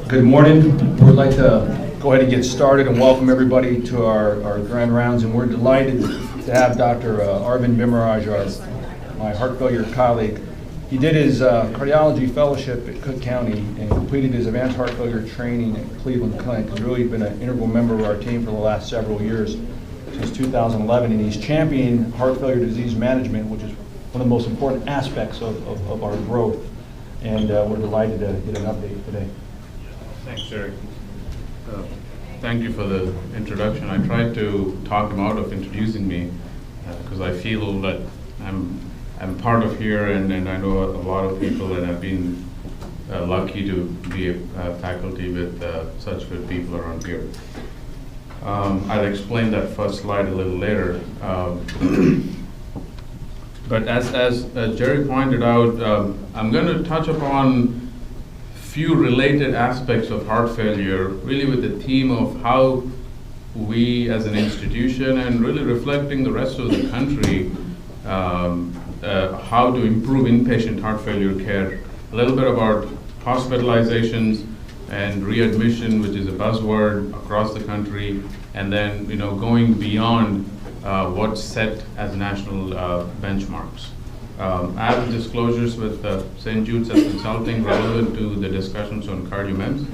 Good morning. We'd like to go ahead and get started and welcome everybody to our grand rounds, and we're delighted to have Dr. Arvind Bhimaraj, my heart failure colleague. He did his cardiology fellowship at Cook County and completed his advanced heart failure training at Cleveland Clinic. He's really been an integral member of our team for the last several years, since 2011, and he's championing heart failure disease management, which is one of the most important aspects of our growth. And we're delighted to get an update today. Thanks, Jerry. Thank you for the introduction. I tried to talk him out of introducing me because I feel that I'm part of here, and I know a lot of people, and I've been lucky to be a faculty with such good people around here. I'll explain that first slide a little later. But as Jerry pointed out, I'm going to touch upon few related aspects of heart failure, really with the theme of how we as an institution, and really reflecting the rest of the country, how to improve inpatient heart failure care. A little bit about hospitalizations and readmission, which is a buzzword across the country, and then going beyond what's set as national benchmarks. I have disclosures with St. Jude's as consulting relevant to the discussions on CardioMEMS.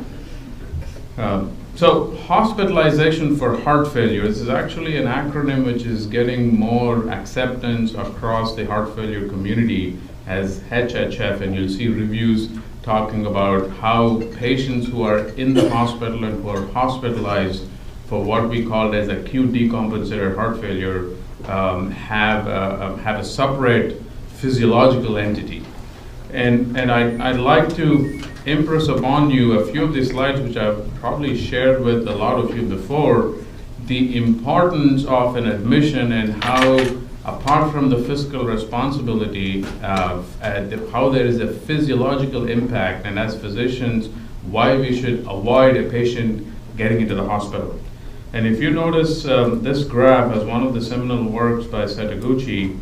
So hospitalization for heart failure, this is actually an acronym which is getting more acceptance across the heart failure community as HHF, and you'll see reviews talking about how patients who are in the hospital and who are hospitalized for what we call as acute decompensated heart failure have a separate physiological entity. And I'd like to impress upon you a few of the slides which I've probably shared with a lot of you before, the importance of an admission and how, apart from the fiscal responsibility, how there is a physiological impact, and as physicians, why we should avoid a patient getting into the hospital. And if you notice this graph as one of the seminal works by Setaguchi,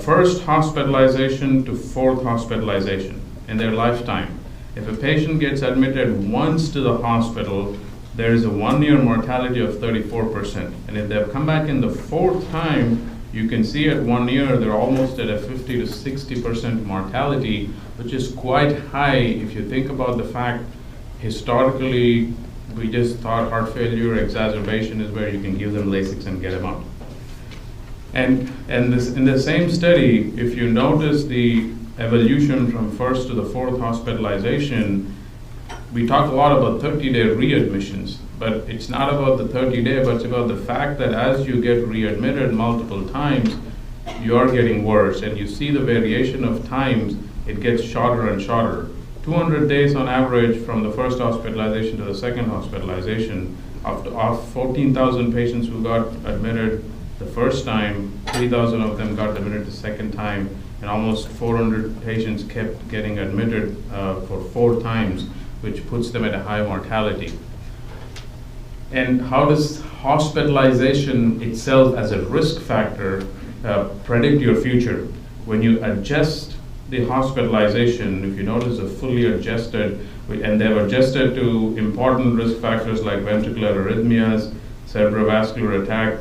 first hospitalization to fourth hospitalization in their lifetime. If a patient gets admitted once to the hospital, there is a 1-year mortality of 34%. And if they've come back in the fourth time, you can see at 1 year they're almost at a 50 to 60% mortality, which is quite high if you think about the fact historically we just thought heart failure exacerbation is where you can give them Lasix and get them out. And this, in the same study, if you notice the evolution from first to the fourth hospitalization, we talk a lot about 30-day readmissions, but it's not about the 30-day, but it's about the fact that as you get readmitted multiple times, you are getting worse, and you see the variation of times, it gets shorter and shorter. 200 days on average from the first hospitalization to the second hospitalization. Of 14,000 patients who got admitted the first time, 3,000 of them got admitted the second time, and almost 400 patients kept getting admitted for 4 times, which puts them at a high mortality. And how does hospitalization itself as a risk factor predict your future? When you adjust the hospitalization, if you notice a fully adjusted, and they've adjusted to important risk factors like ventricular arrhythmias, cerebrovascular attack,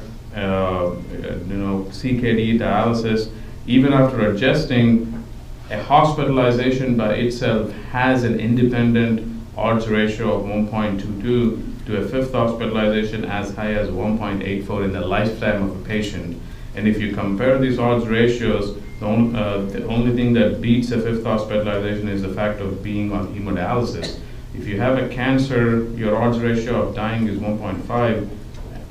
CKD, dialysis, even after adjusting, a hospitalization by itself has an independent odds ratio of 1.22 to a fifth hospitalization as high as 1.84 in the lifetime of a patient. And if you compare these odds ratios, the only thing that beats a fifth hospitalization is the fact of being on hemodialysis. If you have a cancer, your odds ratio of dying is 1.5,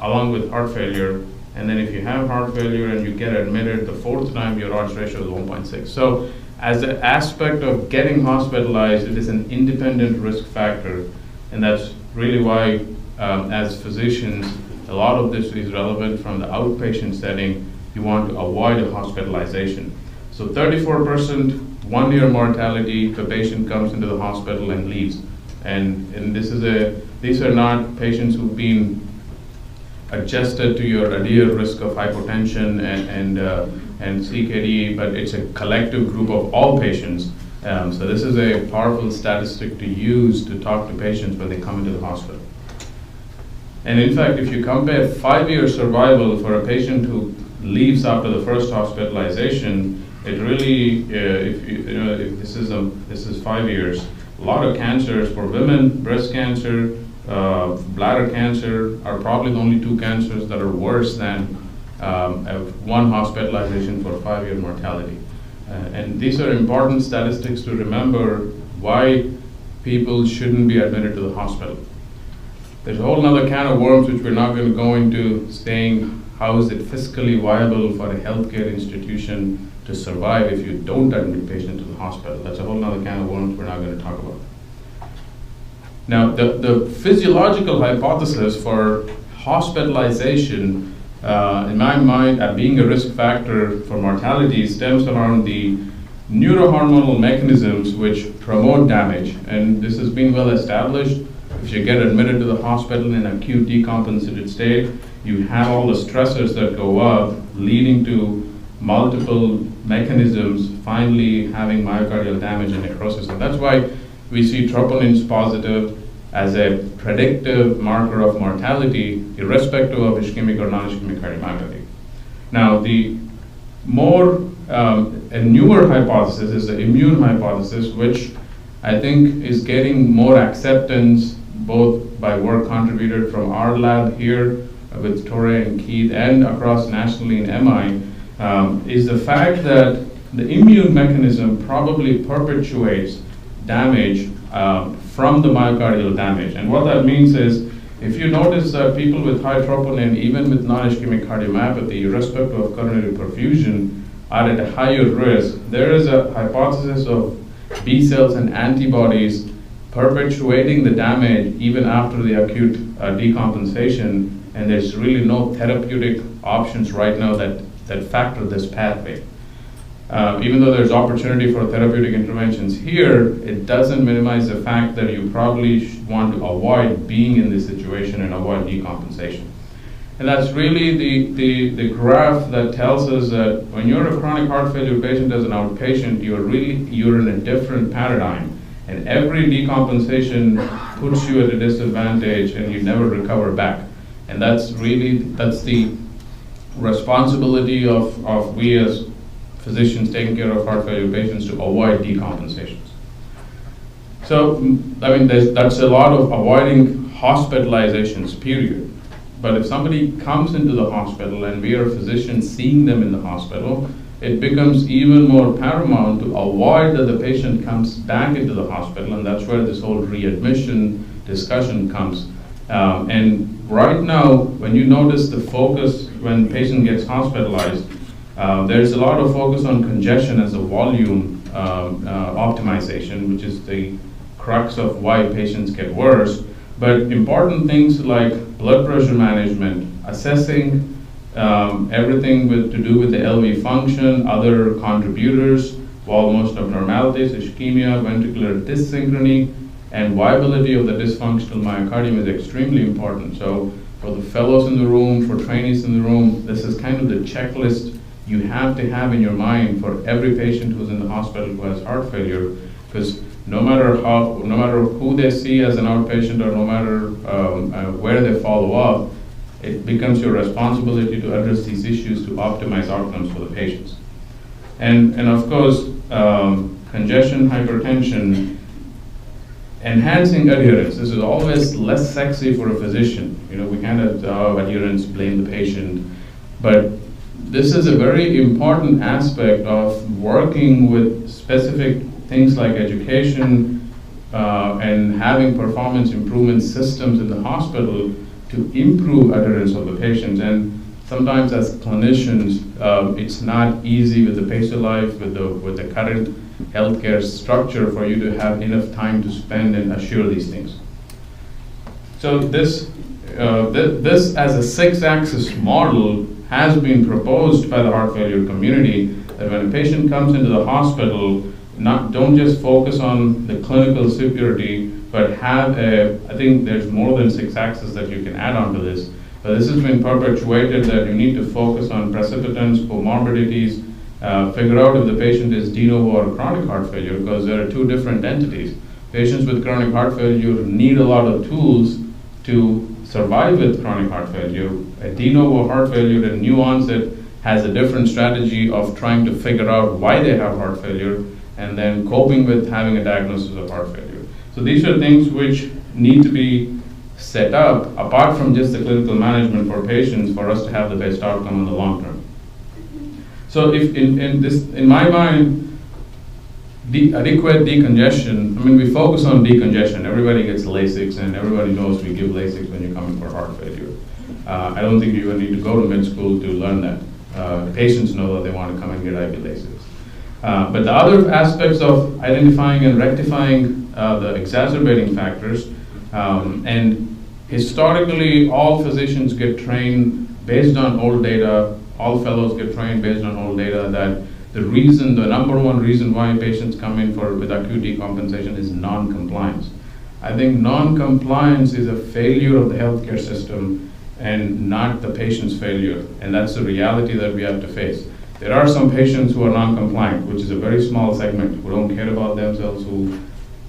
along with heart failure. And then if you have heart failure and you get admitted the fourth time, your odds ratio is 1.6. So as an aspect of getting hospitalized, it is an independent risk factor. And that's really why, as physicians, a lot of this is relevant from the outpatient setting. You want to avoid a hospitalization. So 34% 1-year mortality if a patient comes into the hospital and leaves. And these are not patients who've been adjusted to your adhere risk of hypotension and CKD, but it's a collective group of all patients So this is a powerful statistic to use to talk to patients when they come into the hospital. And in fact, if you compare 5-year survival for a patient who leaves after the first hospitalization, it really, if this is 5 years, a lot of cancers for women, breast cancer, bladder cancer are probably the only 2 cancers that are worse than 1 hospitalization for 5-year mortality. And these are important statistics to remember why people shouldn't be admitted to the hospital. There's a whole other can of worms which we're not going to go into, saying how is it fiscally viable for a healthcare institution to survive if you don't admit patients to the hospital. That's a whole other can of worms we're not going to talk about. Now, the physiological hypothesis for hospitalization, in my mind, being a risk factor for mortality, stems around the neurohormonal mechanisms which promote damage. And this has been well established. If you get admitted to the hospital in acute decompensated state, you have all the stressors that go up, leading to multiple mechanisms finally having myocardial damage and necrosis. And that's why we see troponins positive as a predictive marker of mortality, irrespective of ischemic or non-ischemic cardiomyopathy. Now, the more a newer hypothesis is the immune hypothesis, which I think is getting more acceptance both by work contributed from our lab here with Torre and Keith and across nationally in MI, is the fact that the immune mechanism probably perpetuates damage from the myocardial damage. And what that means is, if you notice that people with high troponin, even with non-ischemic cardiomyopathy, irrespective of coronary perfusion, are at a higher risk, there is a hypothesis of B cells and antibodies perpetuating the damage even after the acute decompensation, and there's really no therapeutic options right now that factor this pathway. Even though there's opportunity for therapeutic interventions here, it doesn't minimize the fact that you probably want to avoid being in this situation and avoid decompensation. And that's really the graph that tells us that when you're a chronic heart failure patient as an outpatient, you're in a different paradigm. And every decompensation puts you at a disadvantage and you never recover back. And that's the responsibility of we as physicians taking care of heart failure patients to avoid decompensations. So, I mean, that's a lot of avoiding hospitalizations, period. But if somebody comes into the hospital and we are physicians seeing them in the hospital, it becomes even more paramount to avoid that the patient comes back into the hospital, and that's where this whole readmission discussion comes. And right now, when you notice the focus when patient gets hospitalized, there's a lot of focus on congestion as a volume optimization, which is the crux of why patients get worse. But important things like blood pressure management, assessing everything to do with the LV function, other contributors, wall motion abnormalities, ischemia, ventricular dyssynchrony, and viability of the dysfunctional myocardium is extremely important. So for the fellows in the room, for trainees in the room, this is kind of the checklist you have to have in your mind for every patient who's in the hospital who has heart failure, because no matter who they see as an outpatient or no matter where they follow up, it becomes your responsibility to address these issues to optimize outcomes for the patients. And of course, congestion, hypertension, enhancing adherence. This is always less sexy for a physician. You know, we kind of adherence, blame the patient, but this is a very important aspect of working with specific things like education and having performance improvement systems in the hospital to improve adherence of the patients. And sometimes as clinicians, it's not easy with the pace of life, with the current healthcare structure for you to have enough time to spend and assure these things. So this as a 6-axis model has been proposed by the heart failure community, that when a patient comes into the hospital, don't just focus on the clinical severity, but have I think there's more than 6 axes that you can add on to this. But this has been perpetuated that you need to focus on precipitants, comorbidities, figure out if the patient is de novo or chronic heart failure, because there are two different entities. Patients with chronic heart failure need a lot of tools to survive with chronic heart failure. A de novo heart failure, a new onset, has a different strategy of trying to figure out why they have heart failure and then coping with having a diagnosis of heart failure. So these are things which need to be set up apart from just the clinical management for patients for us to have the best outcome in the long term. So if in my mind, adequate decongestion, I mean, we focus on decongestion. Everybody gets Lasix, and everybody knows we give Lasix when you're coming for heart failure. I don't think you even need to go to med school to learn that. Patients know that they want to come and get IV Lasix. But the other aspects of identifying and rectifying the exacerbating factors, and historically all physicians get trained based on old data, all fellows get trained based on old data that the number one reason why patients come in with acute decompensation is non-compliance. I think non-compliance is a failure of the healthcare system and not the patient's failure, and that's the reality that we have to face. There are some patients who are non-compliant, which is a very small segment, who don't care about themselves, who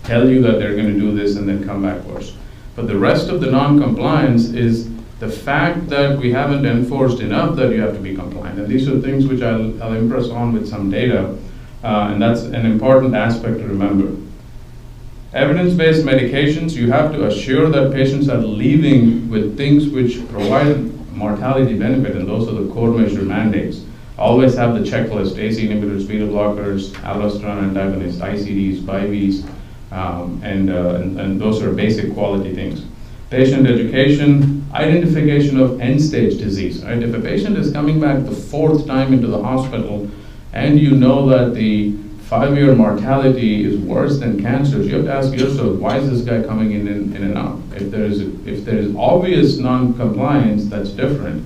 tell you that they're going to do this and then come back worse. But the rest of the non-compliance is the fact that we haven't enforced enough that you have to be compliant. And these are things which I'll impress on with some data, and that's an important aspect to remember. Evidence-based medications, you have to assure that patients are leaving with things which provide mortality benefit, and those are the core measure mandates. Always have the checklist: ACE inhibitors, beta blockers, aldosterone antagonists, ICDs, BIVs, and those are basic quality things. Patient education, identification of end-stage disease. Right? If a patient is coming back the 4th time into the hospital and you know that the 5-year mortality is worse than cancers, you have to ask yourself, why is this guy coming in and out? If there is obvious non-compliance, that's different.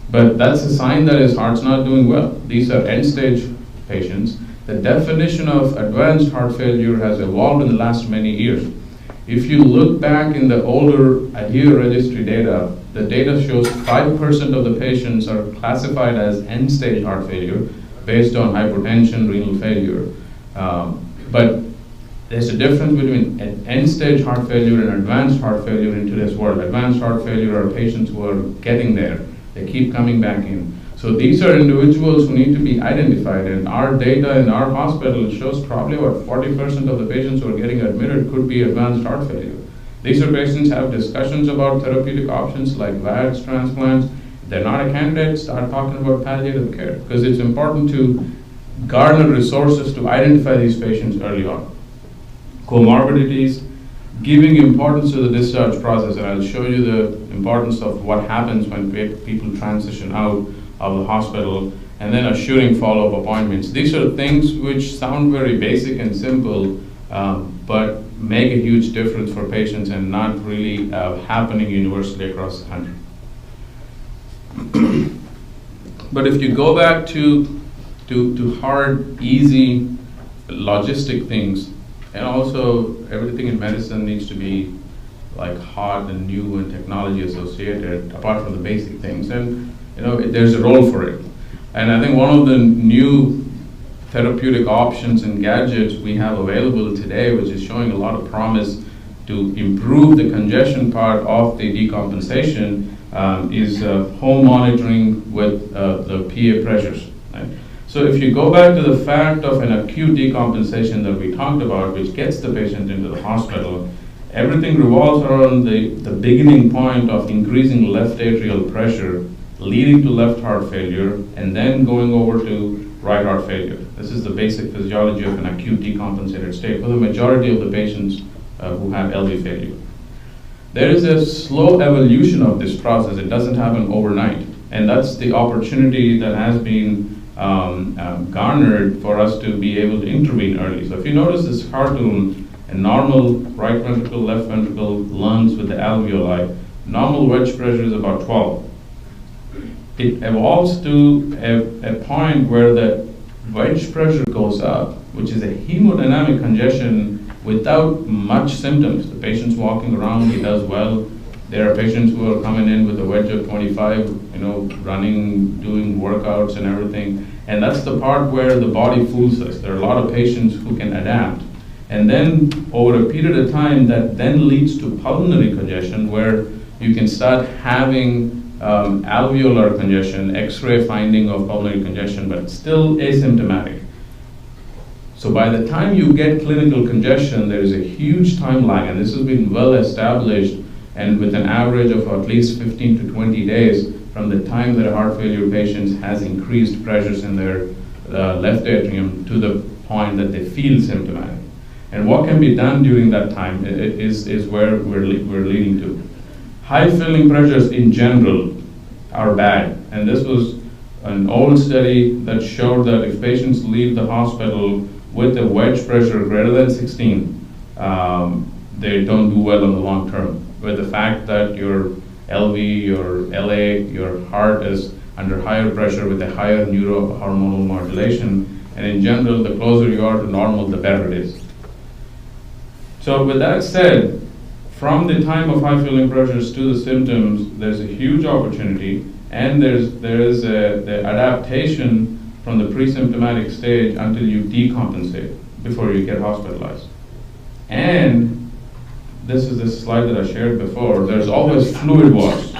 But that's a sign that his heart's not doing well. These are end-stage patients. The definition of advanced heart failure has evolved in the last many years. If you look back in the older ADHERE registry data, the data shows 5% of the patients are classified as end-stage heart failure based on hypertension, renal failure. But there's a difference between an end-stage heart failure and advanced heart failure in today's world. Advanced heart failure are patients who are getting there. They keep coming back in. So these are individuals who need to be identified, and our data in our hospital shows probably about 40% of the patients who are getting admitted could be advanced heart failure. These are patients have discussions about therapeutic options like VADs, transplants. If they're not a candidate, start talking about palliative care, because it's important to garner resources to identify these patients early on. Comorbidities, giving importance to the discharge process, and I'll show you the importance of what happens when people transition out of the hospital, and then assuring follow-up appointments. These are things which sound very basic and simple, but make a huge difference for patients and not really happening universally across the country. But if you go back to hard, easy, logistic things, and also everything in medicine needs to be like hot and new and technology associated, apart from the basic things. And there's a role for it. And I think one of the new therapeutic options and gadgets we have available today, which is showing a lot of promise to improve the congestion part of the decompensation, is home monitoring with the PA pressures. Right? So if you go back to the fact of an acute decompensation that we talked about, which gets the patient into the hospital, everything revolves around the beginning point of increasing left atrial pressure, leading to left heart failure, and then going over to right heart failure. This is the basic physiology of an acute decompensated state for the majority of the patients who have LV failure. There is a slow evolution of this process. It doesn't happen overnight. And that's the opportunity that has been garnered for us to be able to intervene early. So if you notice this cartoon, a normal right ventricle, left ventricle, lungs with the alveoli, normal wedge pressure is about 12. It evolves to a point where the wedge pressure goes up, which is a hemodynamic congestion without much symptoms. The patient's walking around, he does well. There are patients who are coming in with a wedge of 25, running, doing workouts and everything. And that's the part where the body fools us. There are a lot of patients who can adapt. And then over a period of time, that then leads to pulmonary congestion, where you can start having alveolar congestion, X-ray finding of pulmonary congestion, but still asymptomatic. So by the time you get clinical congestion, there is a huge time lag, and this has been well established, and with an average of at least 15 to 20 days from the time that a heart failure patient has increased pressures in their left atrium to the point that they feel symptomatic. And what can be done during that time is where we're leading to. High filling pressures in general are bad, and this was an old study that showed that if patients leave the hospital with a wedge pressure greater than 16, they don't do well in the long term. With the fact that your LV, your LA, your heart is under higher pressure with a higher neurohormonal modulation, and in general, the closer you are to normal, the better it is. So with that said, from the time of high filling pressures to the symptoms, there's a huge opportunity, and there is the adaptation from the pre-symptomatic stage until you decompensate before you get hospitalized. And this is the slide that I shared before. There's always fluid loss.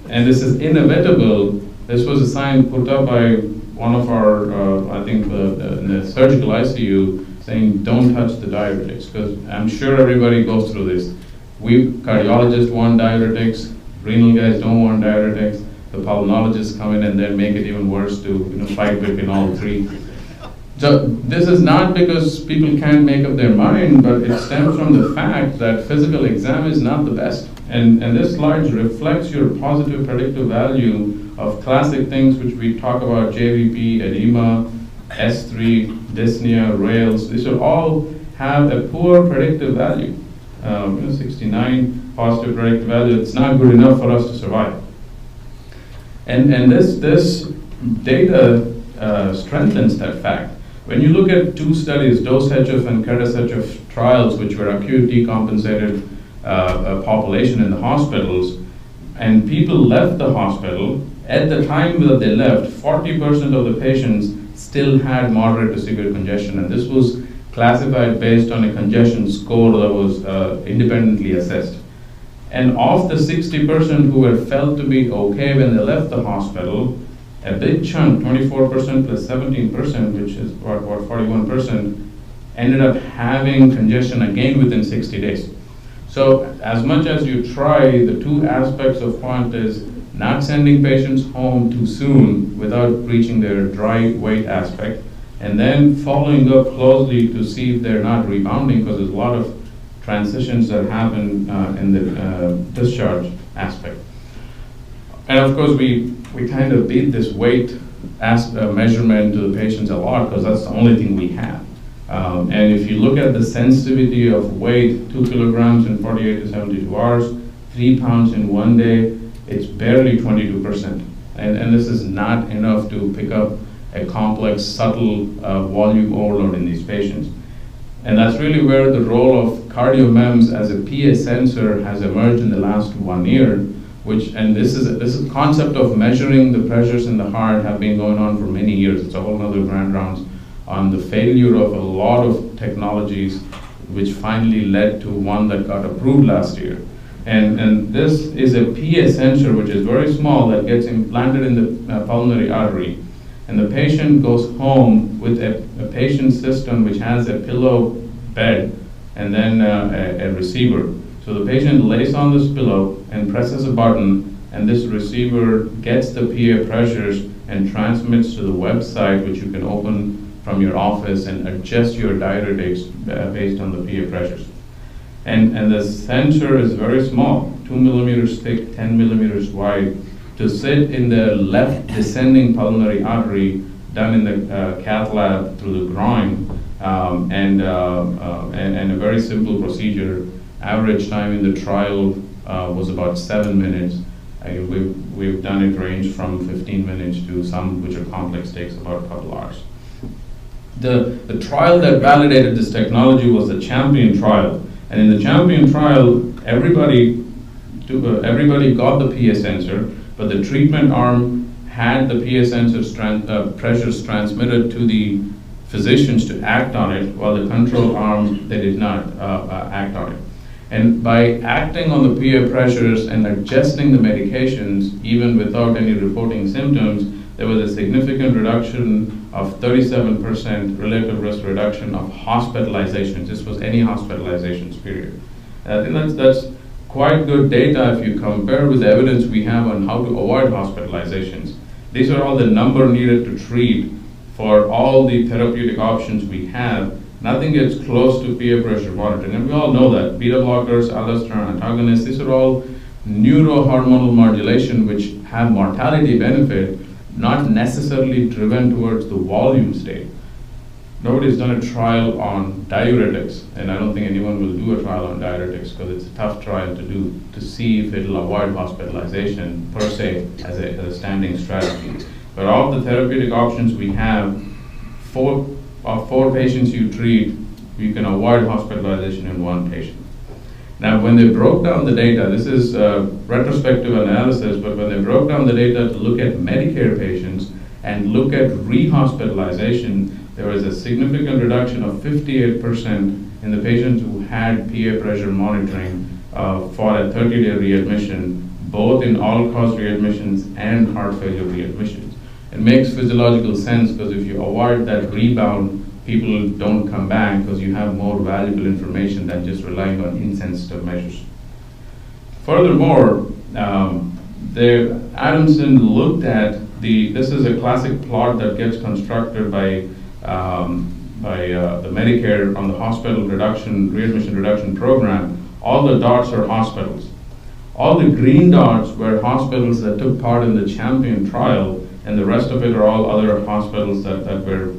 And this is inevitable. This was a sign put up by one of our, I think, in the surgical ICU, saying don't touch the diuretics, because I'm sure everybody goes through this. We cardiologists want diuretics, renal guys don't want diuretics, the pulmonologists come in and then make it even worse to fight between all three. So this is not because people can't make up their mind, but it stems from the fact that physical exam is not the best. And this slide reflects your positive predictive value of classic things which we talk about: JVP, edema, S3, dyspnea, rails. These will all have a poor predictive value. 69 positive predictive value, it's not good enough for us to survive. And this data strengthens that fact. When you look at two studies, DOSE-HF and CARDIS-HF trials, which were acute decompensated population in the hospitals, and people left the hospital, at the time that they left, 40% of the patients still had moderate to severe congestion, and this was classified based on a congestion score that was independently assessed. And of the 60% who were felt to be okay when they left the hospital, a big chunk, 24% plus 17%, which is what 41%, ended up having congestion again within 60 days. So as much as you try, the two aspects of QUANT is not sending patients home too soon without reaching their dry weight aspect, and then following up closely to see if they're not rebounding, because there's a lot of transitions that happen in the discharge aspect. And of course, we kind of beat this weight measurement to the patients a lot, because that's the only thing we have. And if you look at the sensitivity of weight, 2 kilograms in 48 to 72 hours, 3 pounds in 1 day, it's barely 22%. And this is not enough to pick up a complex, subtle volume overload in these patients. And that's really where the role of CardioMEMS as a PA sensor has emerged in the last 1 year, and this is a concept of measuring the pressures in the heart have been going on for many years. It's a whole other grand rounds on the failure of a lot of technologies, which finally led to one that got approved last year. And this is a PA sensor, which is very small, that gets implanted in the pulmonary artery. And the patient goes home with a patient system which has a pillow bed and then a receiver. So the patient lays on this pillow and presses a button, and this receiver gets the PA pressures and transmits to the website, which you can open from your office and adjust your diuretics based on the PA pressures. And the sensor is very small, 2 millimeters thick, 10 millimeters wide, to sit in the left descending pulmonary artery, done in the cath lab through the groin, and a very simple procedure. Average time in the trial was about 7 minutes. We've done it range from 15 minutes to some which are complex, takes about a couple hours. The trial that validated this technology was the CHAMPION trial. And in the CHAMPION trial, everybody got the PA sensor, but the treatment arm had the PA sensor pressures transmitted to the physicians to act on it, while the control arm, they did not act on it. And by acting on the PA pressures and adjusting the medications, even without any reporting symptoms, there was a significant reduction of 37% relative risk reduction of hospitalizations. This was any hospitalizations period. And I think that's quite good data if you compare with the evidence we have on how to avoid hospitalizations. These are all the number needed to treat for all the therapeutic options we have. Nothing gets close to PA pressure monitoring, and we all know that. Beta blockers, aldosterone antagonists, these are all neurohormonal modulation which have mortality benefit, not necessarily driven towards the volume state. Nobody's done a trial on diuretics, and I don't think anyone will do a trial on diuretics because it's a tough trial to do to see if it'll avoid hospitalization per se as a standing strategy. But all the therapeutic options we have, four patients you treat, you can avoid hospitalization in one patient. Now, when they broke down the data, this is retrospective analysis, but when they broke down the data to look at Medicare patients and look at rehospitalization, there was a significant reduction of 58% in the patients who had PA pressure monitoring for a 30-day readmission, both in all-cause readmissions and heart failure readmissions. It makes physiological sense because if you avoid that rebound, people don't come back because you have more valuable information than just relying on insensitive measures. Furthermore, Adamson looked at this is a classic plot that gets constructed by the Medicare on the hospital readmission reduction program. All the dots are hospitals. All the green dots were hospitals that took part in the Champion trial, and the rest of it are all other hospitals that were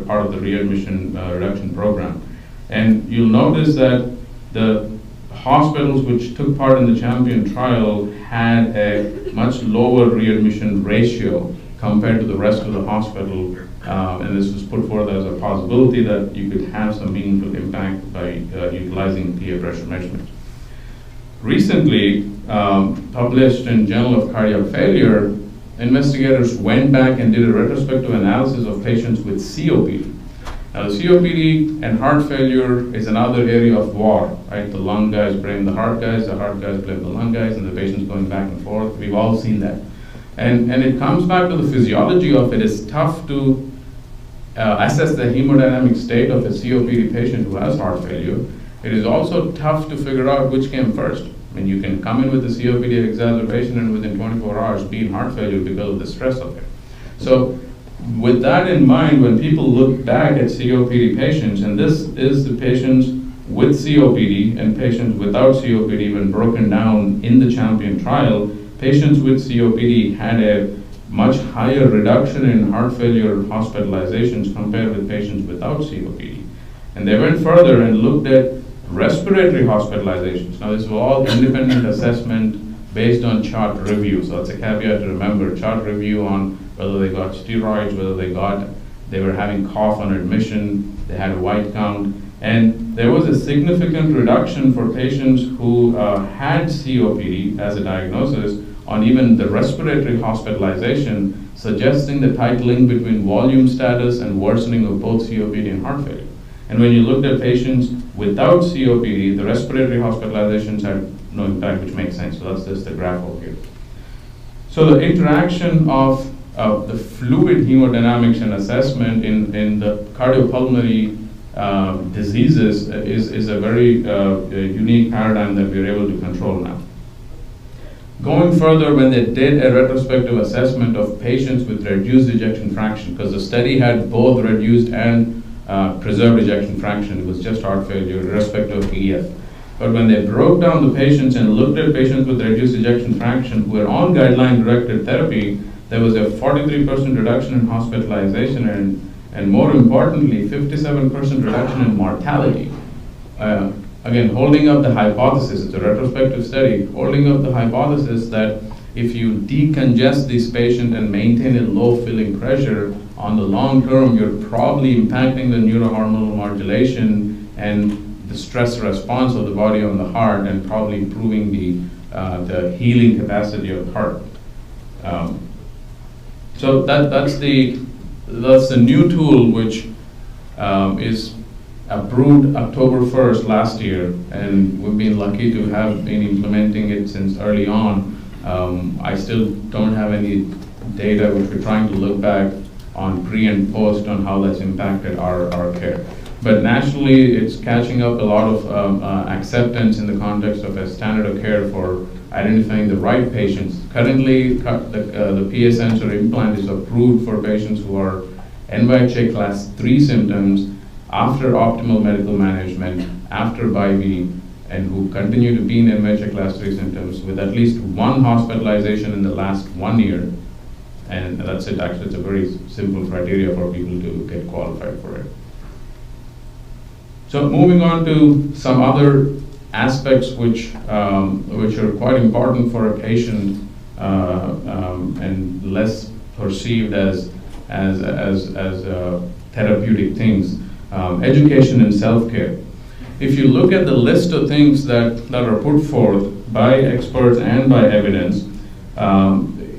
part of the readmission reduction program. And you'll notice that the hospitals which took part in the Champion trial had a much lower readmission ratio compared to the rest of the hospital, and this was put forth as a possibility that you could have some meaningful impact by utilizing PA pressure measurement. Recently, published in Journal of Cardiac Failure, investigators went back and did a retrospective analysis of patients with COPD. Now, the COPD and heart failure is another area of war, right? The lung guys blame the heart guys blame the lung guys, and the patients going back and forth. We've all seen that. And it comes back to the physiology of it. It's tough to assess the hemodynamic state of a COPD patient who has heart failure. It is also tough to figure out which came first. I mean, you can come in with a COPD exacerbation and within 24 hours be in heart failure because of the stress of it. So with that in mind, when people look back at COPD patients, and this is the patients with COPD and patients without COPD when broken down in the Champion trial, patients with COPD had a much higher reduction in heart failure hospitalizations compared with patients without COPD. And they went further and looked at respiratory hospitalizations. Now, this was all independent assessment based on chart review. So that's a caveat to remember. Chart review on whether they got steroids, whether they were having cough on admission, they had a white count. And there was a significant reduction for patients who had COPD as a diagnosis on even the respiratory hospitalization, suggesting the tight link between volume status and worsening of both COPD and heart failure. And when you looked at patients without COPD, the respiratory hospitalizations had no impact, which makes sense. So that's just the graph over here. So the interaction of the fluid hemodynamics and assessment in the cardiopulmonary diseases is a very unique paradigm that we're able to control now. Going further, when they did a retrospective assessment of patients with reduced ejection fraction, because the study had both reduced and preserved ejection fraction, it was just heart failure, irrespective of EF. But when they broke down the patients and looked at patients with reduced ejection fraction who were on guideline-directed therapy, there was a 43% reduction in hospitalization and more importantly, 57% reduction in mortality. Again, holding up the hypothesis, it's a retrospective study, holding up the hypothesis that if you decongest this patient and maintain a low filling pressure, on the long term, you're probably impacting the neurohormonal modulation and the stress response of the body on the heart and probably improving the healing capacity of the heart. So that's the new tool which is approved October 1st last year, and we've been lucky to have been implementing it since early on. I still don't have any data which we're trying to look back on pre and post on how that's impacted our care. But nationally, it's catching up a lot of acceptance in the context of a standard of care for identifying the right patients. Currently, the PA sensor implant is approved for patients who are NYHA class 3 symptoms after optimal medical management, after BIV, and who continue to be in NYHA class 3 symptoms with at least one hospitalization in the last 1 year. And that's it. Actually, it's a very simple criteria for people to get qualified for it. So moving on to some other aspects which are quite important for a patient and less perceived as therapeutic things. Education and self-care. If you look at the list of things that are put forth by experts and by evidence,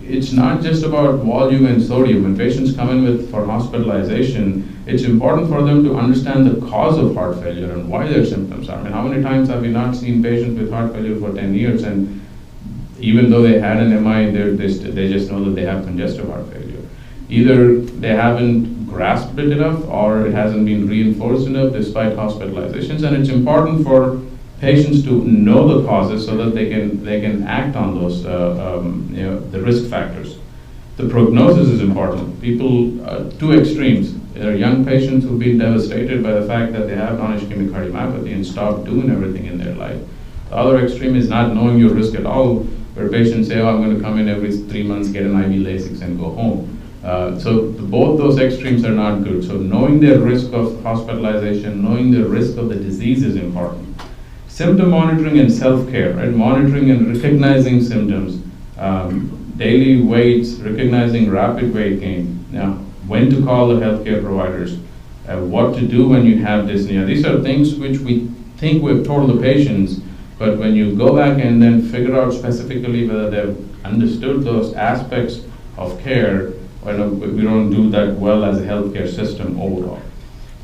it's not just about volume and sodium. When patients come in for hospitalization, it's important for them to understand the cause of heart failure and why their symptoms are. I mean, how many times have we not seen patients with heart failure for 10 years, and even though they had an MI, they just know that they have congestive heart failure. Either they haven't grasped it enough, or it hasn't been reinforced enough despite hospitalizations, and it's important for patients to know the causes so that they can act on those the risk factors. The prognosis is important. People, two extremes. There are young patients who've been devastated by the fact that they have non-ischemic cardiomyopathy and stopped doing everything in their life. The other extreme is not knowing your risk at all, where patients say, oh, I'm going to come in every 3 months, get an IV Lasix and go home. So both those extremes are not good. So knowing the risk of hospitalization, knowing the risk of the disease is important. Symptom monitoring and self-care, right? Monitoring and recognizing symptoms, daily weights, recognizing rapid weight gain. Now, when to call the healthcare providers, what to do when you have dyspnea. These are things which we think we've told the patients, but when you go back and then figure out specifically whether they've understood those aspects of care, we don't do that well as a healthcare system overall.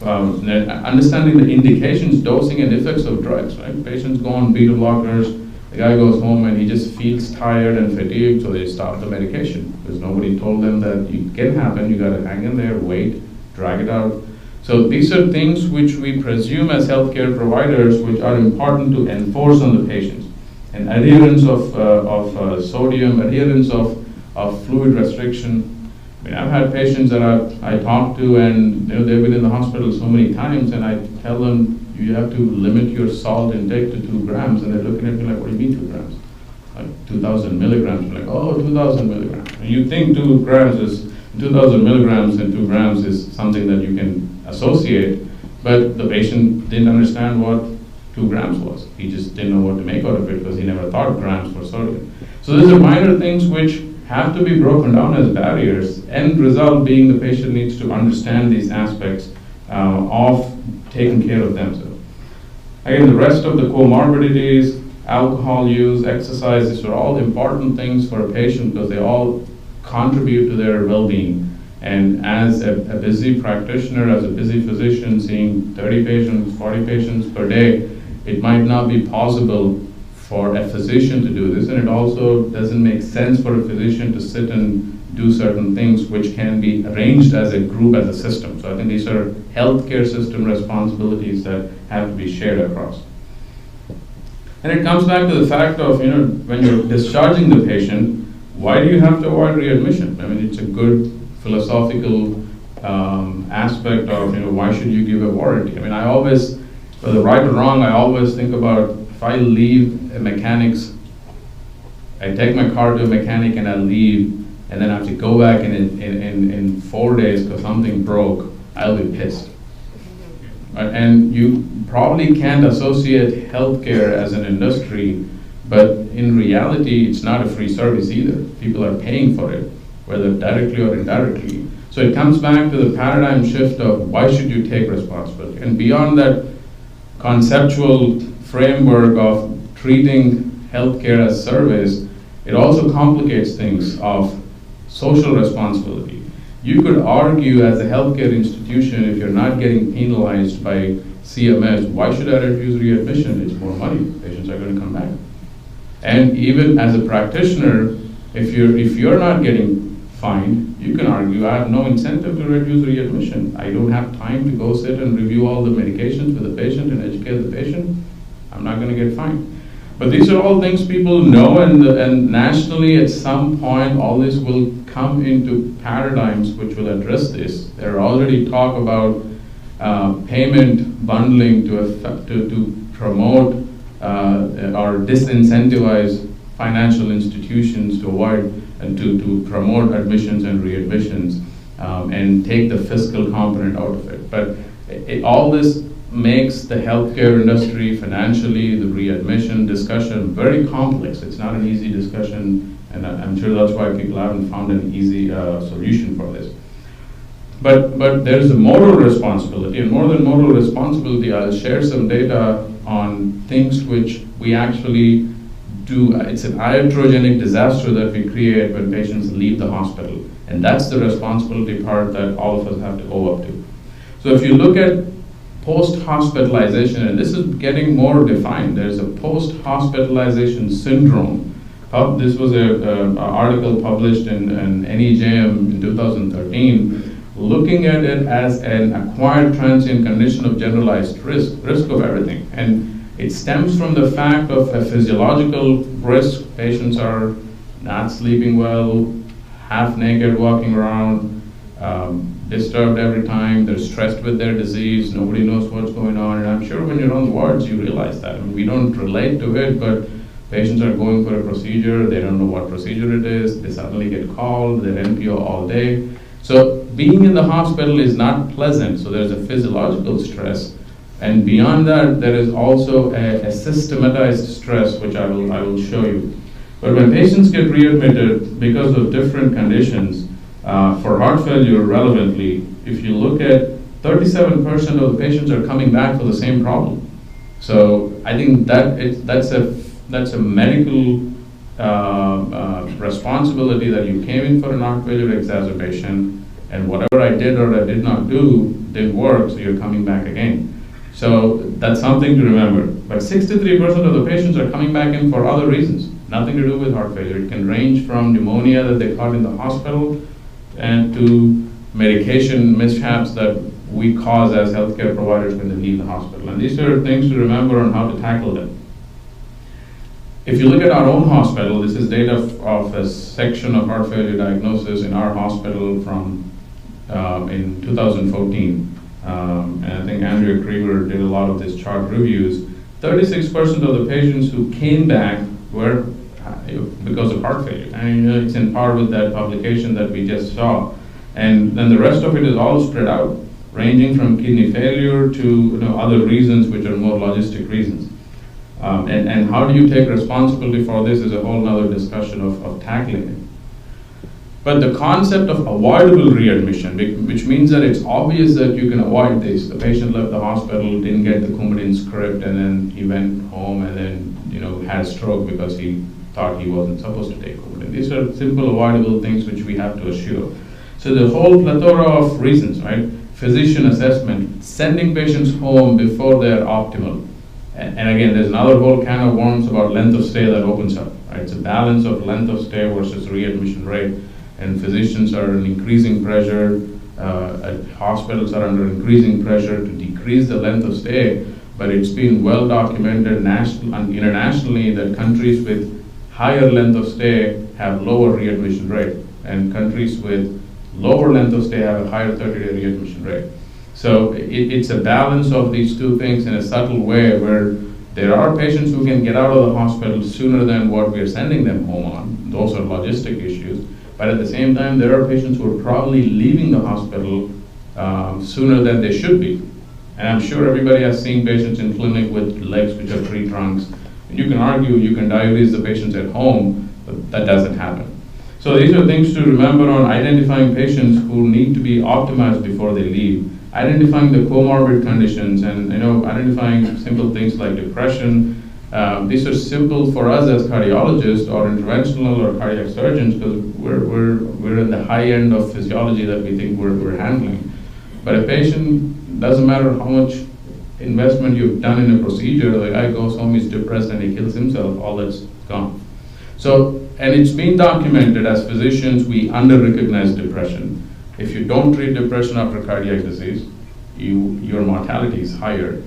Understanding the indications, dosing, and effects of drugs, right? Patients go on beta blockers, the guy goes home and he just feels tired and fatigued, so they stop the medication because nobody told them that it can happen. You got to hang in there, wait, drag it out. So these are things which we presume as healthcare providers, which are important to enforce on the patients. And adherence of sodium, adherence of fluid restriction. I mean, I've had patients that I talk to, and they've been in the hospital so many times, and I tell them, you have to limit your salt intake to 2 grams, and they're looking at me like, what do you mean 2 grams? Like 2,000 milligrams. I'm like, oh, 2,000 milligrams. And you think 2 grams is, 2,000 milligrams and 2 grams is something that you can associate, but the patient didn't understand what 2 grams was. He just didn't know what to make out of it because he never thought grams for sodium. So these are minor things which have to be broken down as barriers. End result being the patient needs to understand these aspects of taking care of themselves. Again, the rest of the comorbidities, alcohol use, exercise, these are all important things for a patient because they all contribute to their well-being. And as a busy practitioner, as a busy physician seeing 30 patients, 40 patients per day, it might not be possible for a physician to do this, and it also doesn't make sense for a physician to sit and do certain things which can be arranged as a group, as a system. So I think these are healthcare system responsibilities that have to be shared across. And it comes back to the fact of, when you're discharging the patient, why do you have to avoid readmission? I mean, it's a good philosophical aspect of, why should you give a warranty? I mean, I always, whether right or wrong, I always think about, if I leave a mechanic's, I take my car to a mechanic and I leave, and then I have to go back in 4 days because something broke, I'll be pissed. Right? And you probably can't associate healthcare as an industry, but in reality, it's not a free service either. People are paying for it, whether directly or indirectly. So it comes back to the paradigm shift of why should you take responsibility? And beyond that conceptual framework of treating healthcare as service, it also complicates things of social responsibility. You could argue as a healthcare institution, if you're not getting penalized by CMS, why should I refuse readmission? It's more money. Patients are going to come back. And even as a practitioner, if you're not getting fined, you can argue, I have no incentive to refuse readmission. I don't have time to go sit and review all the medications with the patient and educate the patient. I'm not going to get fined. But these are all things people know, and nationally at some point all this will come into paradigms which will address this. There are already talk about payment bundling to promote or disincentivize financial institutions to avoid and to promote admissions and readmissions and take the fiscal component out of it. But all this makes the healthcare industry financially, the readmission discussion, very complex. It's not an easy discussion, and I'm sure that's why people haven't found an easy solution for this. But there's a moral responsibility, and more than moral responsibility, I'll share some data on things which we actually do. It's an iatrogenic disaster that we create when patients leave the hospital, and that's the responsibility part that all of us have to owe up to. So if you look at post-hospitalization, and this is getting more defined, there's a post-hospitalization syndrome. This was an article published in NEJM in 2013, looking at it as an acquired transient condition of generalized risk of everything. And it stems from the fact of a physiological risk. Patients are not sleeping well, half naked, walking around, disturbed every time, they're stressed with their disease, nobody knows what's going on, and I'm sure when you're on the wards you realize that. I mean, we don't relate to it, but patients are going for a procedure, they don't know what procedure it is, they suddenly get called, they're NPO all day. So being in the hospital is not pleasant, so there's a physiological stress, and beyond that there is also a systematized stress, which I will show you. But when patients get readmitted because of different conditions, for heart failure, relevantly, if you look at 37% of the patients are coming back for the same problem. So I think that's a medical responsibility, that you came in for an heart failure exacerbation, and whatever I did or I did not do didn't work, so you're coming back again. So that's something to remember. But 63% of the patients are coming back in for other reasons, nothing to do with heart failure. It can range from pneumonia that they caught in the hospital and to medication mishaps that we cause as healthcare providers when they leave the hospital. And these are things to remember on how to tackle them. If you look at our own hospital, this is data of a section of heart failure diagnosis in our hospital from in 2014. And I think Andrea Krieger did a lot of these chart reviews. 36% of the patients who came back were because of heart failure. And it's in part with that publication that we just saw. And then the rest of it is all spread out, ranging from kidney failure to other reasons which are more logistic reasons. And how do you take responsibility for this is a whole other discussion of tackling it. But the concept of avoidable readmission, which means that it's obvious that you can avoid this. The patient left the hospital, didn't get the Coumadin script, and then he went home and then had a stroke because he thought he wasn't supposed to take Coumadin. These are simple avoidable things which we have to assure. So the whole plethora of reasons, right? Physician assessment, sending patients home before they're optimal. And again, there's another whole can of worms about length of stay that opens up, right? It's a balance of length of stay versus readmission rate, and physicians are under increasing pressure, hospitals are under increasing pressure to decrease the length of stay, but it's been well documented national and internationally that countries with higher length of stay have lower readmission rate, and countries with lower length of stay have a higher 30-day readmission rate. So it's a balance of these two things in a subtle way, where there are patients who can get out of the hospital sooner than what we're sending them home on. Those are logistic issues. But at the same time, there are patients who are probably leaving the hospital sooner than they should be. And I'm sure everybody has seen patients in clinic with legs which are tree trunks. And you can argue you can diuresis the patients at home, but that doesn't happen. So these are things to remember on identifying patients who need to be optimized before they leave. Identifying the comorbid conditions, and identifying simple things like depression, These are simple for us as cardiologists or interventional or cardiac surgeons because we're in the high end of physiology that we think we're handling. But a patient, doesn't matter how much investment you've done in a procedure, the guy goes home, he's depressed and he kills himself, all that's gone. So, and it's been documented as physicians, we under-recognize depression. If you don't treat depression after cardiac disease, your mortality is higher.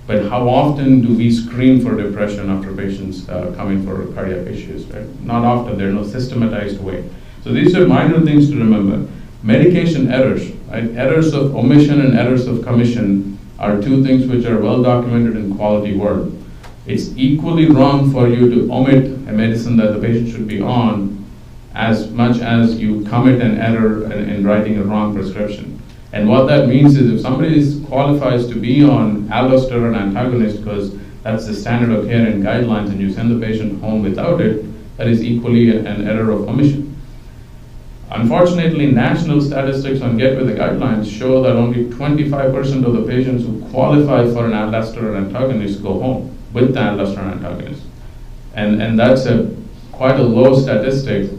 But how often do we screen for depression after patients come in for cardiac issues, right? Not often, there's no systematized way. So these are minor things to remember. Medication errors, right? Errors of omission and errors of commission are two things which are well documented in quality world. It's equally wrong for you to omit a medicine that the patient should be on as much as you commit an error in writing a wrong prescription. And what that means is if somebody qualifies to be on aldosterone antagonist because that's the standard of care and guidelines and you send the patient home without it, that is equally an error of omission. Unfortunately, national statistics on Get With The Guidelines show that only 25% of the patients who qualify for an aldosterone antagonist go home with the aldosterone antagonist. And that's quite a low statistic.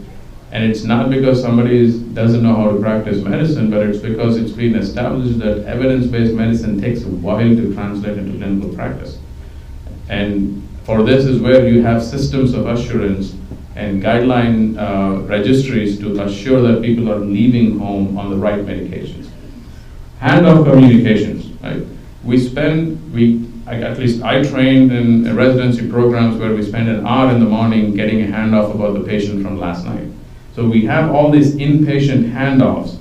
And it's not because somebody doesn't know how to practice medicine, but it's because it's been established that evidence-based medicine takes a while to translate into clinical practice. And for this is where you have systems of assurance and guideline registries to assure that people are leaving home on the right medications. Handoff communications, right? At least I trained in residency programs where we spend an hour in the morning getting a handoff about the patient from last night. So we have all these inpatient handoffs,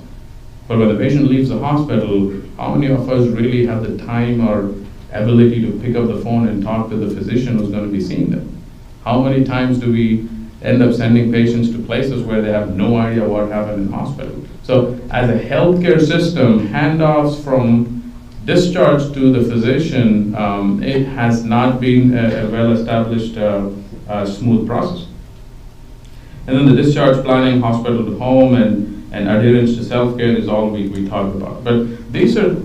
but when the patient leaves the hospital, how many of us really have the time or ability to pick up the phone and talk to the physician who's going to be seeing them? How many times do we end up sending patients to places where they have no idea what happened in hospital? So as a healthcare system, handoffs from discharge to the physician, it has not been a well-established smooth process. And then the discharge planning, hospital to home, and adherence to self-care is all we talk about. But these are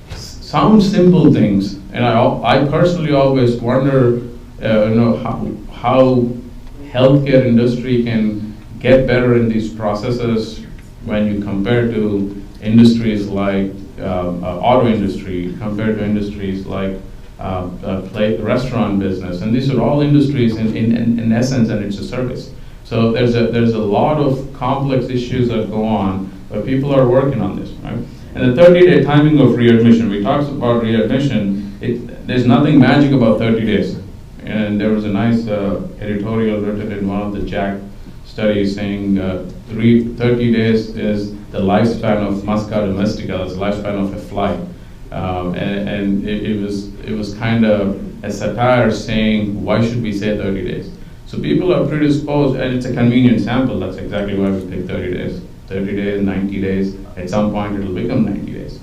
sound simple things, and I personally always wonder, how healthcare industry can get better in these processes when you compare to industries like auto industry, compared to industries like restaurant business, and these are all industries in essence, and it's a service. So there's a lot of complex issues that go on, but people are working on this, right? And the 30-day timing of readmission, we talked about readmission, there's nothing magic about 30 days. And there was a nice editorial written in one of the JACC studies saying 30 days is the lifespan of Musca domestica, it's the lifespan of a fly. And it was kind of a satire saying, why should we say 30 days? So people are predisposed, and it's a convenient sample, that's exactly why we pick 30 days. 30 days, 90 days, at some point it'll become 90 days.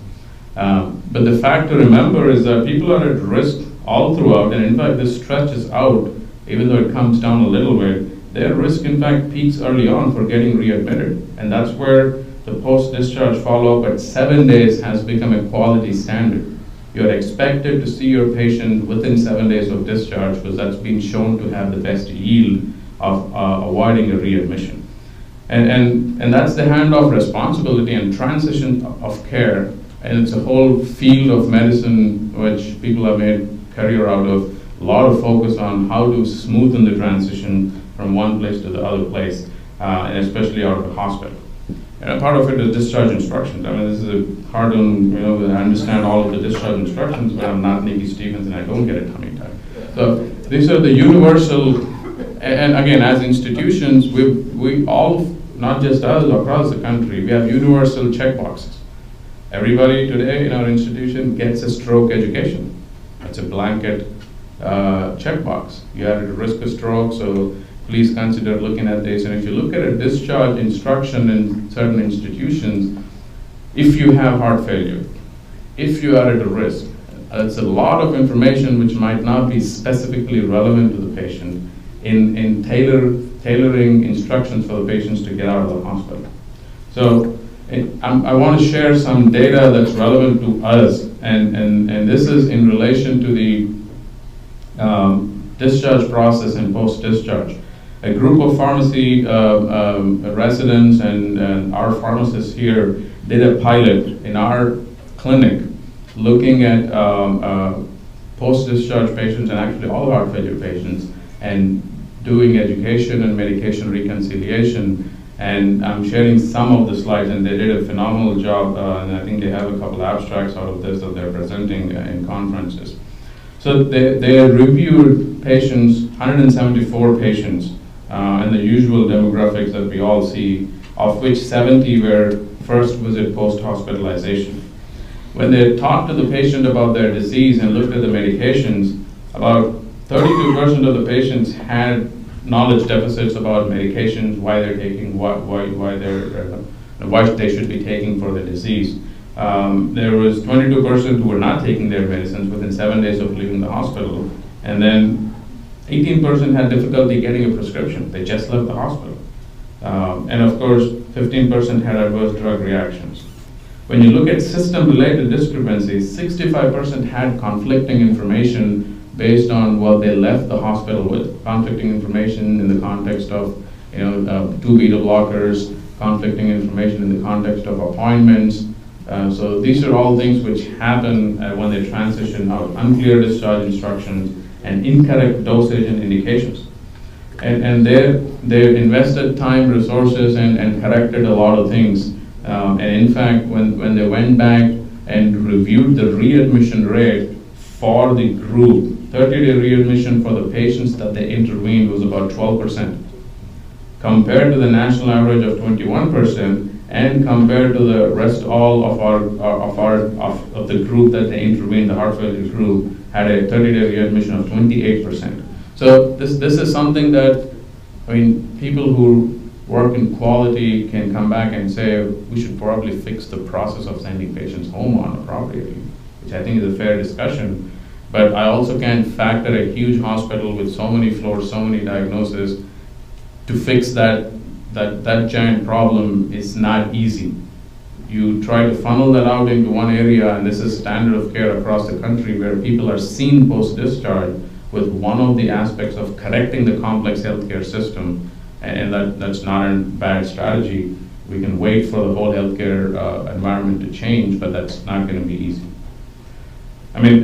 But the fact to remember is that people are at risk all throughout, and in fact this stretches out, even though it comes down a little bit, their risk in fact peaks early on for getting readmitted. And that's where the post-discharge follow-up at 7 days has become a quality standard. You're expected to see your patient within 7 days of discharge because that's been shown to have the best yield of avoiding a readmission. And that's the handoff responsibility and transition of care. And it's a whole field of medicine which people have made career out of. A lot of focus on how to smoothen the transition from one place to the other place, and especially out of the hospital. And a part of it is discharge instructions. I mean, this is hard on, I understand all of the discharge instructions, but I'm not Nikki Stevens and I don't get a tummy tuck. So these are the universal, and again, as institutions, we all, not just us, across the country, we have universal checkboxes. Everybody today in our institution gets a stroke education. That's a blanket checkbox. You are at risk of stroke, so please consider looking at this. And if you look at a discharge instruction in certain institutions, if you have heart failure, if you are at a risk, it's a lot of information which might not be specifically relevant to the patient in tailoring instructions for the patients to get out of the hospital. So I want to share some data that's relevant to us, and this is in relation to the discharge process and post-discharge. A group of pharmacy residents and our pharmacists here did a pilot in our clinic looking at post-discharge patients and actually all heart failure patients and doing education and medication reconciliation. And I'm sharing some of the slides, and they did a phenomenal job, and I think they have a couple abstracts out of this that they're presenting in conferences. So they reviewed patients, 174 patients, and the usual demographics that we all see, of which 70 were first visit post-hospitalization. When they talked to the patient about their disease and looked at the medications, about 32% of the patients had knowledge deficits about medications, why they're taking, what they should be taking for the disease. There was 22% who were not taking their medicines within 7 days of leaving the hospital, and then 18% had difficulty getting a prescription. They just left the hospital. And of course, 15% had adverse drug reactions. When you look at system-related discrepancies, 65% had conflicting information based on what they left the hospital with. Conflicting information in the context of, 2 beta blockers, conflicting information in the context of appointments. So these are all things which happen when they transition out. Unclear discharge instructions and incorrect dosage and indications. And they invested time, resources, and corrected a lot of things. And in fact, when they went back and reviewed the readmission rate for the group, 30-day readmission for the patients that they intervened was about 12%, compared to the national average of 21%, and compared to the rest all of the group that they intervened, the heart failure group, had a 30-day readmission of 28%. So this is something that, people who work in quality can come back and say, we should probably fix the process of sending patients home on appropriately, which I think is a fair discussion. But I also can't factor a huge hospital with so many floors, so many diagnoses. To fix that giant problem is not easy. You try to funnel that out into one area, and this is standard of care across the country, where people are seen post-discharge with one of the aspects of correcting the complex healthcare system, and that's not a bad strategy. We can wait for the whole healthcare environment to change, but that's not going to be easy.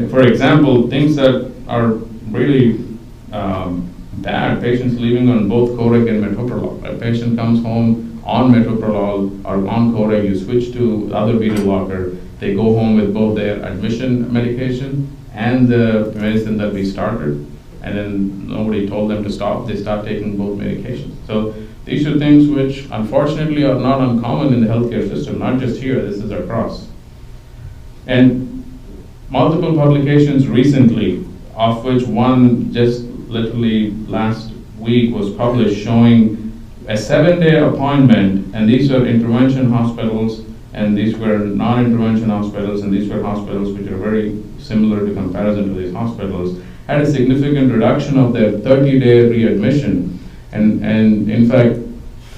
For example, things that are really bad, patients leaving on both Coreg and metoprolol. A patient comes home on metoprolol or on Coreg, you switch to the other beta blocker, they go home with both their admission medication and the medicine that we started, and then nobody told them to stop, they start taking both medications. So these are things which unfortunately are not uncommon in the healthcare system, not just here, this is across. And multiple publications recently, of which one just literally last week was published, showing a 7-day appointment, and these are intervention hospitals, and these were non-intervention hospitals, and these were hospitals which are very similar to comparison to these hospitals, had a significant reduction of their 30-day readmission. And in fact,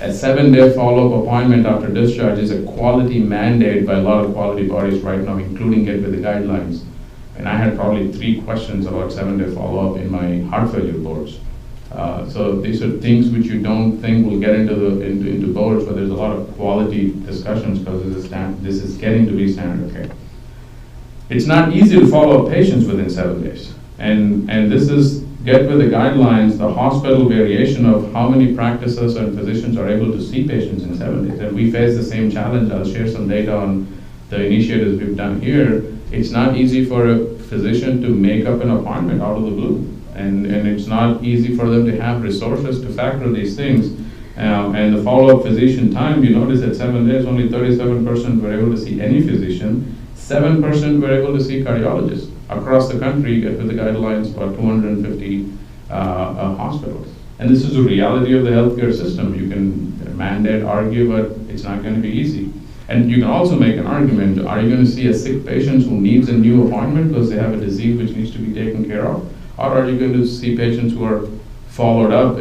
a 7-day follow-up appointment after discharge is a quality mandate by a lot of quality bodies right now, including it with the guidelines. And I had probably 3 questions about 7-day follow-up in my heart failure boards. So these are things which you don't think will get into boards, but there's a lot of quality discussions because this is getting to be standard of care. It's not easy to follow up patients within 7 days. And this is, get with the guidelines, the hospital variation of how many practices and physicians are able to see patients in 7 days. And we face the same challenge. I'll share some data on the initiatives we've done here. It's not easy for a physician to make up an appointment out of the blue. And it's not easy for them to have resources to factor these things. And the follow-up physician time, you notice at 7 days, only 37% were able to see any physician, 7% were able to see cardiologists. Across the country, get with the guidelines, about 250 hospitals. And this is the reality of the healthcare system. You can mandate, argue, but it's not going to be easy. And you can also make an argument, are you going to see a sick patient who needs a new appointment because they have a disease which needs to be taken care of? Or are you going to see patients who are followed up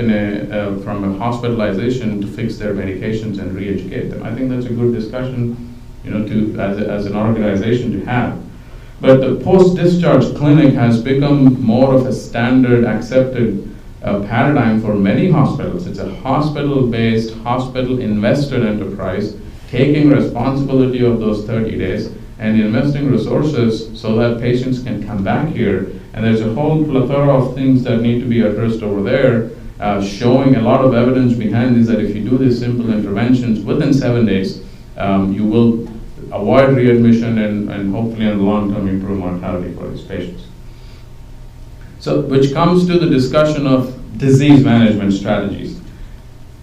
from a hospitalization to fix their medications and re-educate them? I think that's a good discussion, as an organization to have. But the post-discharge clinic has become more of a standard accepted paradigm for many hospitals. It's a hospital-based, hospital-invested enterprise taking responsibility of those 30 days and investing resources so that patients can come back here. And there's a whole plethora of things that need to be addressed over there, showing a lot of evidence behind this that if you do these simple interventions within 7 days, you will avoid readmission and hopefully in the long term improve mortality for these patients. So, which comes to the discussion of disease management strategies.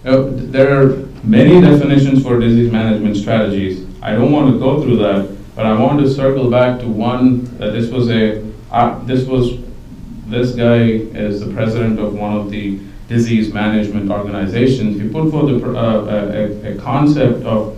There are many definitions for disease management strategies. I don't want to go through that, but I want to circle back to one. This guy is the president of one of the disease management organizations. He put forth a concept of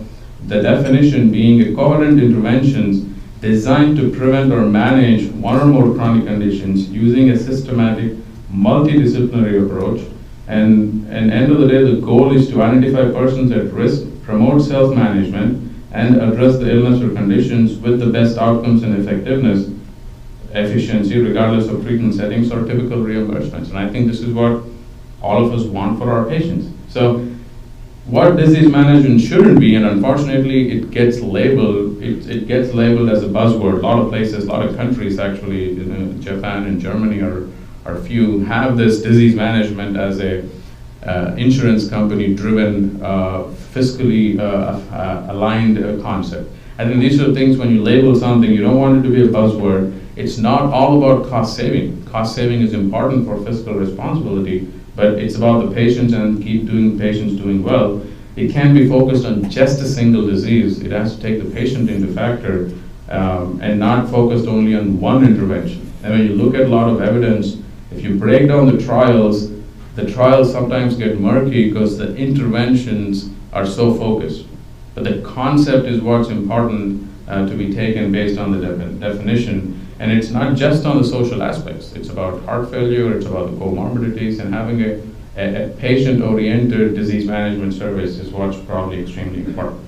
the definition being a coherent interventions designed to prevent or manage one or more chronic conditions using a systematic, multidisciplinary approach. And end of the day, the goal is to identify persons at risk, promote self-management, and address the illness or conditions with the best outcomes and effectiveness, efficiency, regardless of treatment settings or typical reimbursements. And I think this is what all of us want for our patients. So what disease management shouldn't be, and unfortunately it gets labeled as a buzzword. A lot of places, a lot of countries actually, Japan and Germany are few, have this disease management as a insurance company driven, fiscally aligned concept. I think these are things when you label something, you don't want it to be a buzzword. It's not all about cost saving. Cost saving is important for fiscal responsibility, but it's about the patients and patients doing well. It can't be focused on just a single disease. It has to take the patient into factor and not focused only on one intervention. And when you look at a lot of evidence, if you break down the trials sometimes get murky because the interventions are so focused. But the concept is what's important to be taken based on the definition. And it's not just on the social aspects. It's about heart failure, it's about the comorbidities, and having a patient-oriented disease management service is what's probably extremely important.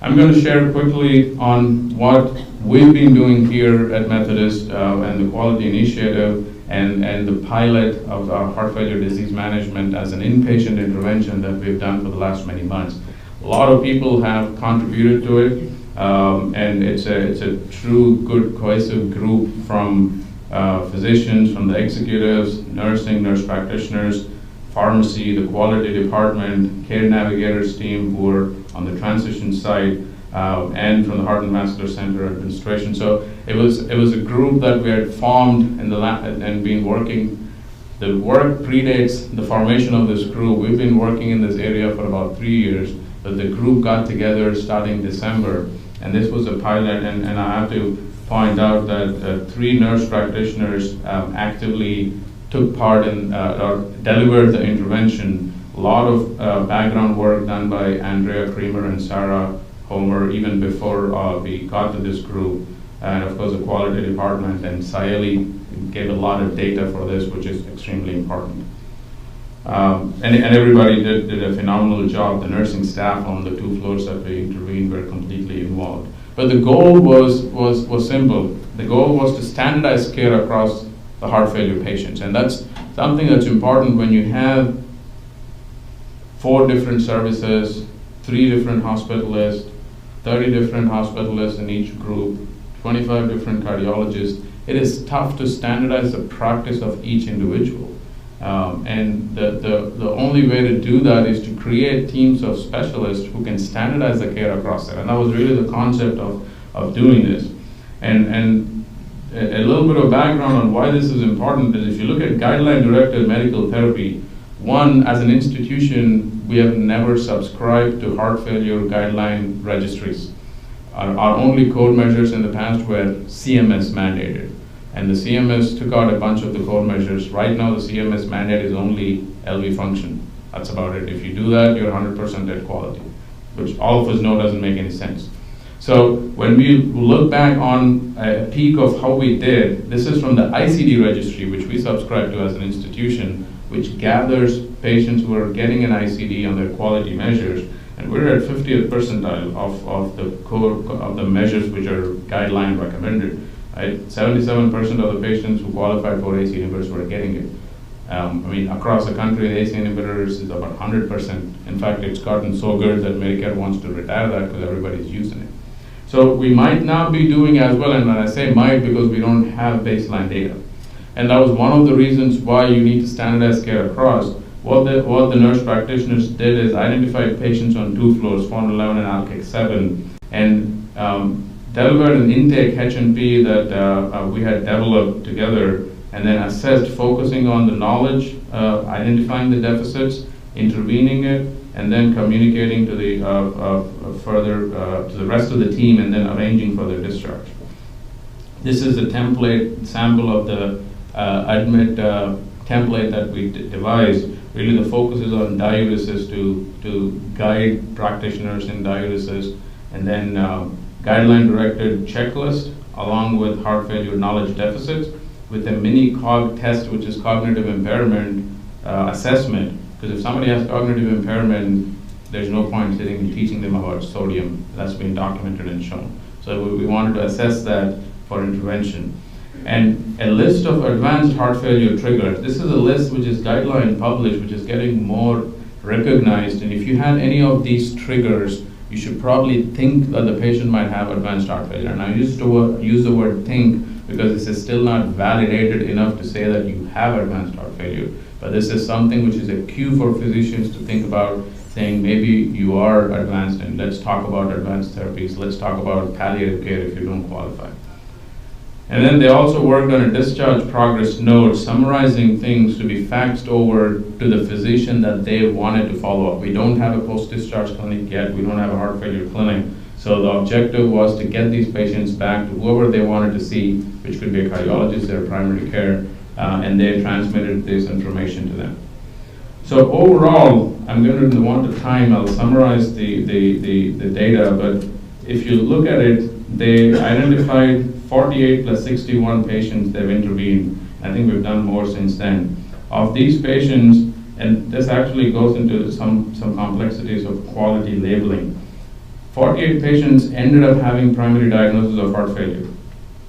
I'm going to share quickly on what we've been doing here at Methodist and the quality initiative and the pilot of our heart failure disease management as an inpatient intervention that we've done for the last many months. A lot of people have contributed to it. And it's a true good cohesive group from physicians, from the executives, nursing, nurse practitioners, pharmacy, the quality department, care navigators team who are on the transition side, and from the Heart and Vascular Center administration. So it was a group that we had formed in the and been working. The work predates the formation of this group. We've been working in this area for about 3 years, but the group got together starting December. And this was a pilot, and I have to point out that 3 nurse practitioners actively took part in or delivered the intervention. A lot of background work done by Andrea Creamer and Sarah Homer even before we got to this group. And of course the quality department and Sayeli gave a lot of data for this, which is extremely important. And everybody did a phenomenal job. The nursing staff on the 2 floors that we intervened were completely involved. But the goal was simple. The goal was to standardize care across the heart failure patients. And that's something that's important when you have 4 different services, 3 different hospitalists, 30 different hospitalists in each group, 25 different cardiologists. It is tough to standardize the practice of each individual. And the only way to do that is to create teams of specialists who can standardize the care across it. And that was really the concept of doing this. And a little bit of background on why this is important is if you look at guideline-directed medical therapy, one, as an institution, we have never subscribed to heart failure guideline registries. Our only code measures in the past were CMS mandated. And the CMS took out a bunch of the core measures. Right now, the CMS mandate is only LV function. That's about it. If you do that, you're 100% at quality, which all of us know doesn't make any sense. So when we look back on a peak of how we did, this is from the ICD registry, which we subscribe to as an institution, which gathers patients who are getting an ICD on their quality measures. And we're at 50th percentile of the core of the measures which are guideline recommended. Right? 77% of the patients who qualified for ACE inhibitors were getting it. I mean, across the country, the ACE inhibitors is about 100%. In fact, it's gotten so good that Medicare wants to retire that because everybody's using it. So we might not be doing as well, and when I say might, because we don't have baseline data. And that was one of the reasons why you need to standardize care across. What the nurse practitioners did is identify patients on 2 floors, 411 and Alkix 7, and delivered an intake H&P that we had developed together, and then assessed, focusing on the knowledge, identifying the deficits, intervening it, and then communicating to the further to the rest of the team, and then arranging for their discharge. This is a template sample of the admit template that we devised. Really, the focus is on diuresis to guide practitioners in diuresis, and then guideline-directed checklist along with heart failure knowledge deficits, with a mini COG test, which is cognitive impairment assessment. Because if somebody has cognitive impairment, there's no point sitting and teaching them about sodium. That's been documented and shown. So we wanted to assess that for intervention. And a list of advanced heart failure triggers. This is a list which is guideline published, which is getting more recognized. And if you have any of these triggers, you should probably think that the patient might have advanced heart failure. And I use the word think because this is still not validated enough to say that you have advanced heart failure. But this is something which is a cue for physicians to think about, saying maybe you are advanced, and let's talk about advanced therapies. Let's talk about palliative care if you don't qualify. And then they also worked on a discharge progress note summarizing things to be faxed over to the physician that they wanted to follow up. We don't have a post-discharge clinic yet. We don't have a heart failure clinic. So the objective was to get these patients back to whoever they wanted to see, which could be a cardiologist, their primary care, and they transmitted this information to them. So overall, I'm going to want to time, I'll summarize the data, but if you look at it, they identified 48 plus 61 patients they've intervened. I think we've done more since then. Of these patients, and this actually goes into some complexities of quality labeling, 48 patients ended up having primary diagnosis of heart failure.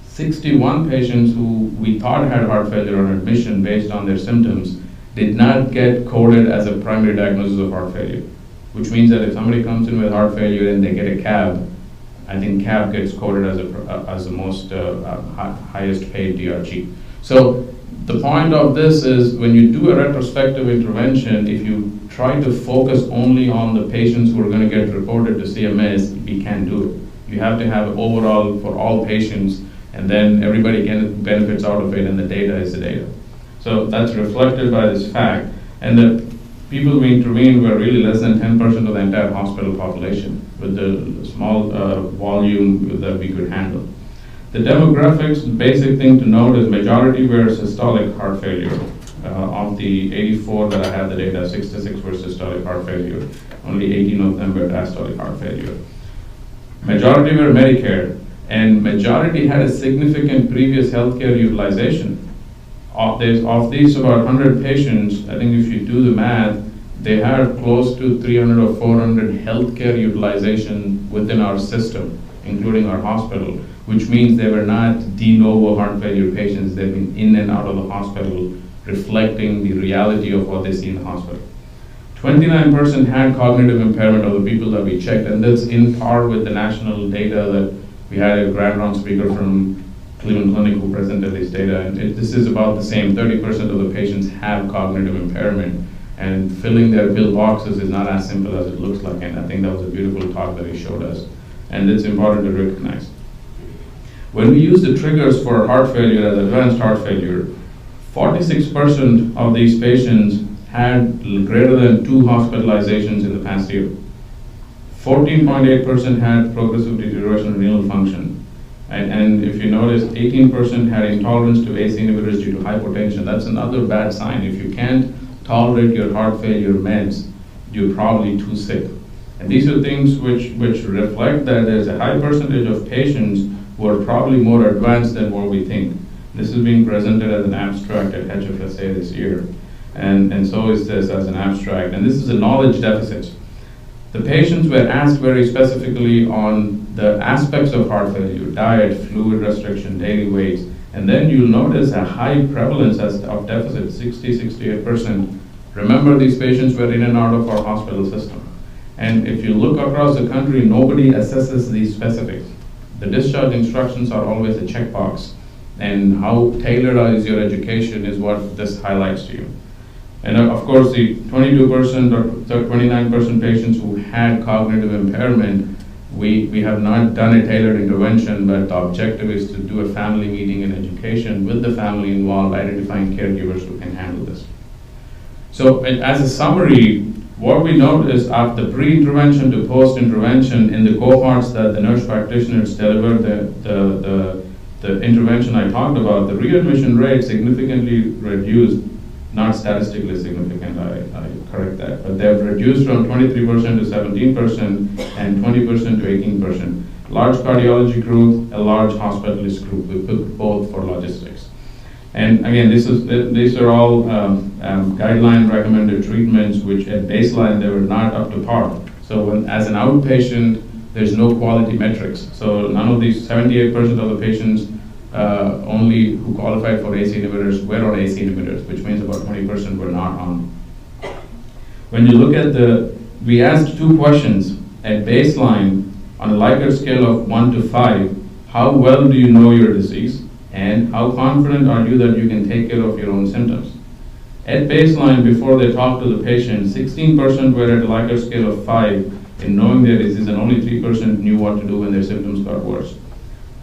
61 patients who we thought had heart failure on admission based on their symptoms did not get coded as a primary diagnosis of heart failure, which means that if somebody comes in with heart failure and they get a cab, I think cab gets coded as the most highest paid DRG. So the point of this is when you do a retrospective intervention, if you try to focus only on the patients who are going to get reported to CMS, we can't do it. You have to have overall for all patients, and then everybody benefits out of it, and the data is the data. So that's reflected by this fact. And the people who intervened were really less than 10% of the entire hospital population with the small volume that we could handle. The demographics, the basic thing to note is majority were systolic heart failure. Of the 84 that I have the data, 66 were systolic heart failure. Only 18 of them were diastolic heart failure. Majority were Medicare, and majority had a significant previous healthcare utilization. Of these about 100 patients, I think if you do the math, they had close to 300 or 400 healthcare utilization within our system, including our hospital, which means they were not de novo heart failure patients. They've been in and out of the hospital, reflecting the reality of what they see in the hospital. 29% had cognitive impairment of the people that we checked, and that's in par with the national data that we had a grand round speaker from Cleveland Clinic who presented this data, and this is about the same. 30% of the patients have cognitive impairment, and filling their bill boxes is not as simple as it looks like, and I think that was a beautiful talk that he showed us, and it's important to recognize. When we use the triggers for heart failure as advanced heart failure, 46% of these patients had greater than 2 hospitalizations in the past year. 14.8% had progressive deterioration of renal function. And if you notice, 18% had intolerance to ACE inhibitors due to hypotension. That's another bad sign. If you can't tolerate your heart failure meds, you're probably too sick. And these are things which reflect that there's a high percentage of patients who are probably more advanced than what we think. This is being presented as an abstract at HFSA this year. And so is this as an abstract. And this is a knowledge deficit. The patients were asked very specifically on the aspects of heart failure: diet, fluid restriction, daily weights. And then you'll notice a high prevalence of deficit, 60-68%. Remember, these patients were in and out of our hospital system. And if you look across the country, nobody assesses these specifics. The discharge instructions are always a checkbox, and how tailored is your education is what this highlights to you. And of course, the 22% or 29% patients who had cognitive impairment, we have not done a tailored intervention, but the objective is to do a family meeting and education with the family involved, identifying caregivers who can handle this. So as a summary, what we noticed after pre-intervention to post-intervention in the cohorts that the nurse practitioners delivered the intervention I talked about, the readmission rate significantly reduced, not statistically significant, I correct that, but they've reduced from 23% to 17% and 20% to 18%. Large cardiology group, a large hospitalist group. We put both for logistics. And again, these are all guideline recommended treatments, which at baseline they were not up to par. So as an outpatient, there's no quality metrics. So none of these 78% of the patients only who qualified for AC inhibitors were on AC inhibitors, which means about 20% were not on. When you look at we asked 2 questions at baseline on a Likert scale of 1 to 5, how well do you know your disease? And how confident are you that you can take care of your own symptoms? At baseline, before they talked to the patient, 16% were at a Likert scale of 5 in knowing their disease, and only 3% knew what to do when their symptoms got worse.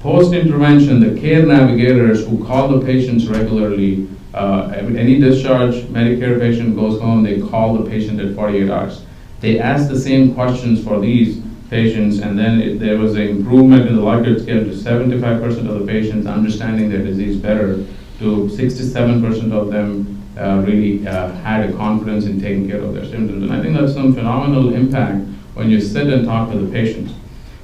Post-intervention, the care navigators who call the patients regularly, any discharge Medicare patient goes home, they call the patient at 48 hours. They ask the same questions for these patients, and then there was an improvement in the Likert scale to 75% of the patients understanding their disease better, to 67% of them really had a confidence in taking care of their symptoms. And I think that's some phenomenal impact when you sit and talk to the patients.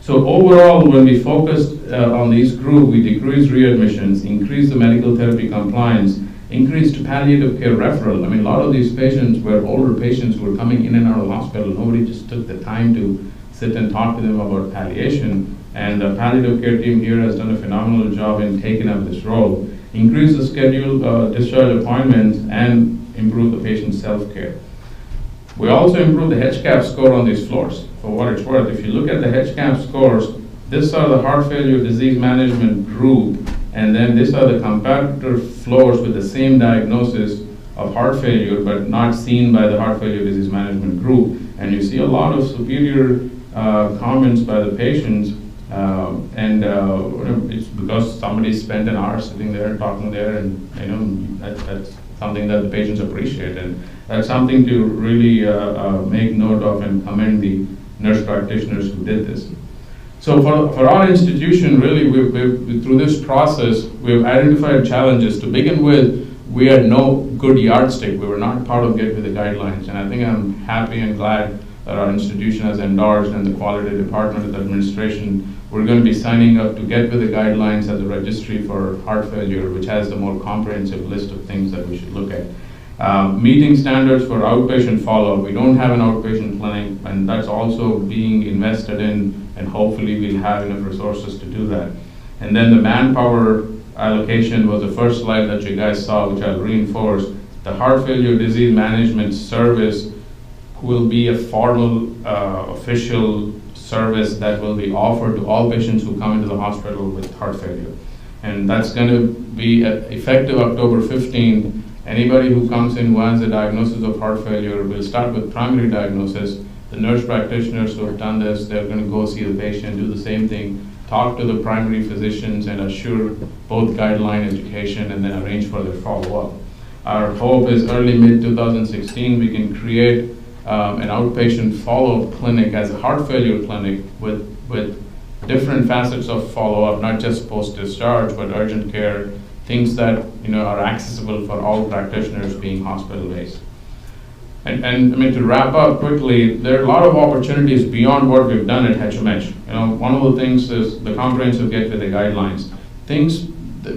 So overall, when we focused on these groups, we decreased readmissions, increased the medical therapy compliance, increased palliative care referral. I mean, a lot of these patients were older patients who were coming in and out of the hospital. Nobody just took the time to sit and talk to them about palliation. And the palliative care team here has done a phenomenal job in taking up this role. Increase the scheduled discharge appointments and improve the patient's self-care. We also improved the HCAP score on these floors. For what it's worth, if you look at the HCAP scores, these are the heart failure disease management group, and then these are the comparator floors with the same diagnosis of heart failure, but not seen by the heart failure disease management group. And you see a lot of superior comments by the patients, it's because somebody spent an hour sitting there, talking there, and that's something that the patients appreciate, and that's something to really make note of and commend the nurse practitioners who did this. So for our institution, really, through this process, we've identified challenges. To begin with, we had no good yardstick. We were not part of Get With The Guidelines, and I think I'm happy and glad that our institution has endorsed, and the quality department of the administration, we're going to be signing up to Get With The Guidelines as a registry for heart failure, which has the more comprehensive list of things that we should look at. Meeting standards for outpatient follow-up. We don't have an outpatient clinic, and that's also being invested in, and hopefully we'll have enough resources to do that. And then the manpower allocation was the first slide that you guys saw, which I'll reinforce. The heart failure disease management service will be a formal, official service that will be offered to all patients who come into the hospital with heart failure. And that's going to be effective October 15th. Anybody who comes in who has a diagnosis of heart failure will start with primary diagnosis. The nurse practitioners who have done this, they're going to go see the patient, do the same thing, talk to the primary physicians and assure both guideline education and then arrange for their follow-up. Our hope is early mid-2016 we can create an outpatient follow-up clinic as a heart failure clinic with different facets of follow-up, not just post-discharge, but urgent care, things that are accessible for all practitioners being hospital-based. And I mean, to wrap up quickly, there are a lot of opportunities beyond what we've done at HMH. One of the things is the comprehensive Get With The Guidelines.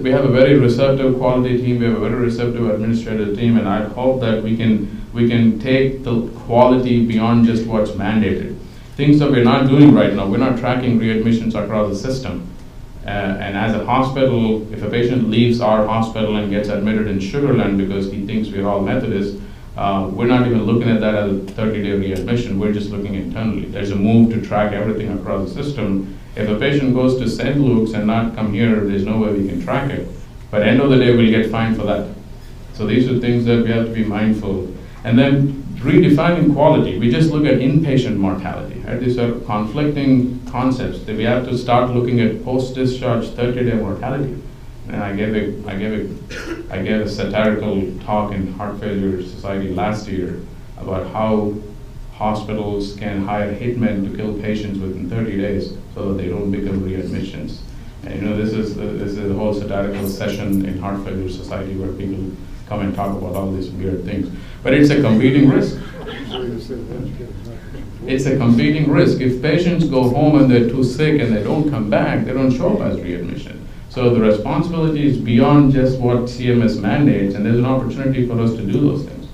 We have a very receptive quality team, we have a very receptive administrative team, and I hope that we can take the quality beyond just what's mandated. things that we're not doing right now. We're not tracking readmissions across the system. And as a hospital, if a patient leaves our hospital and gets admitted in Sugar Land because he thinks we're all Methodist, we're not even looking at that as a 30-day readmission. We're just looking internally. There's a move to track everything across the system. If a patient goes to St. Luke's and not come here, there's no way we can track it. But at the end of the day, we'll get fined for that. So these are things that we have to be mindful. And then redefining quality. We just look at inpatient mortality. Right? These are conflicting concepts that we have to start looking at post-discharge 30-day mortality. And I gave a satirical talk in Heart Failure Society last year about how hospitals can hire hitmen to kill patients within 30 days so that they don't become readmissions. And this is a whole satirical session in Heart Failure Society where people come and talk about all these weird things. But it's a competing risk. It's a competing risk. If patients go home and they're too sick and they don't come back, they don't show up as readmission. So the responsibility is beyond just what CMS mandates, and there's an opportunity for us to do those things.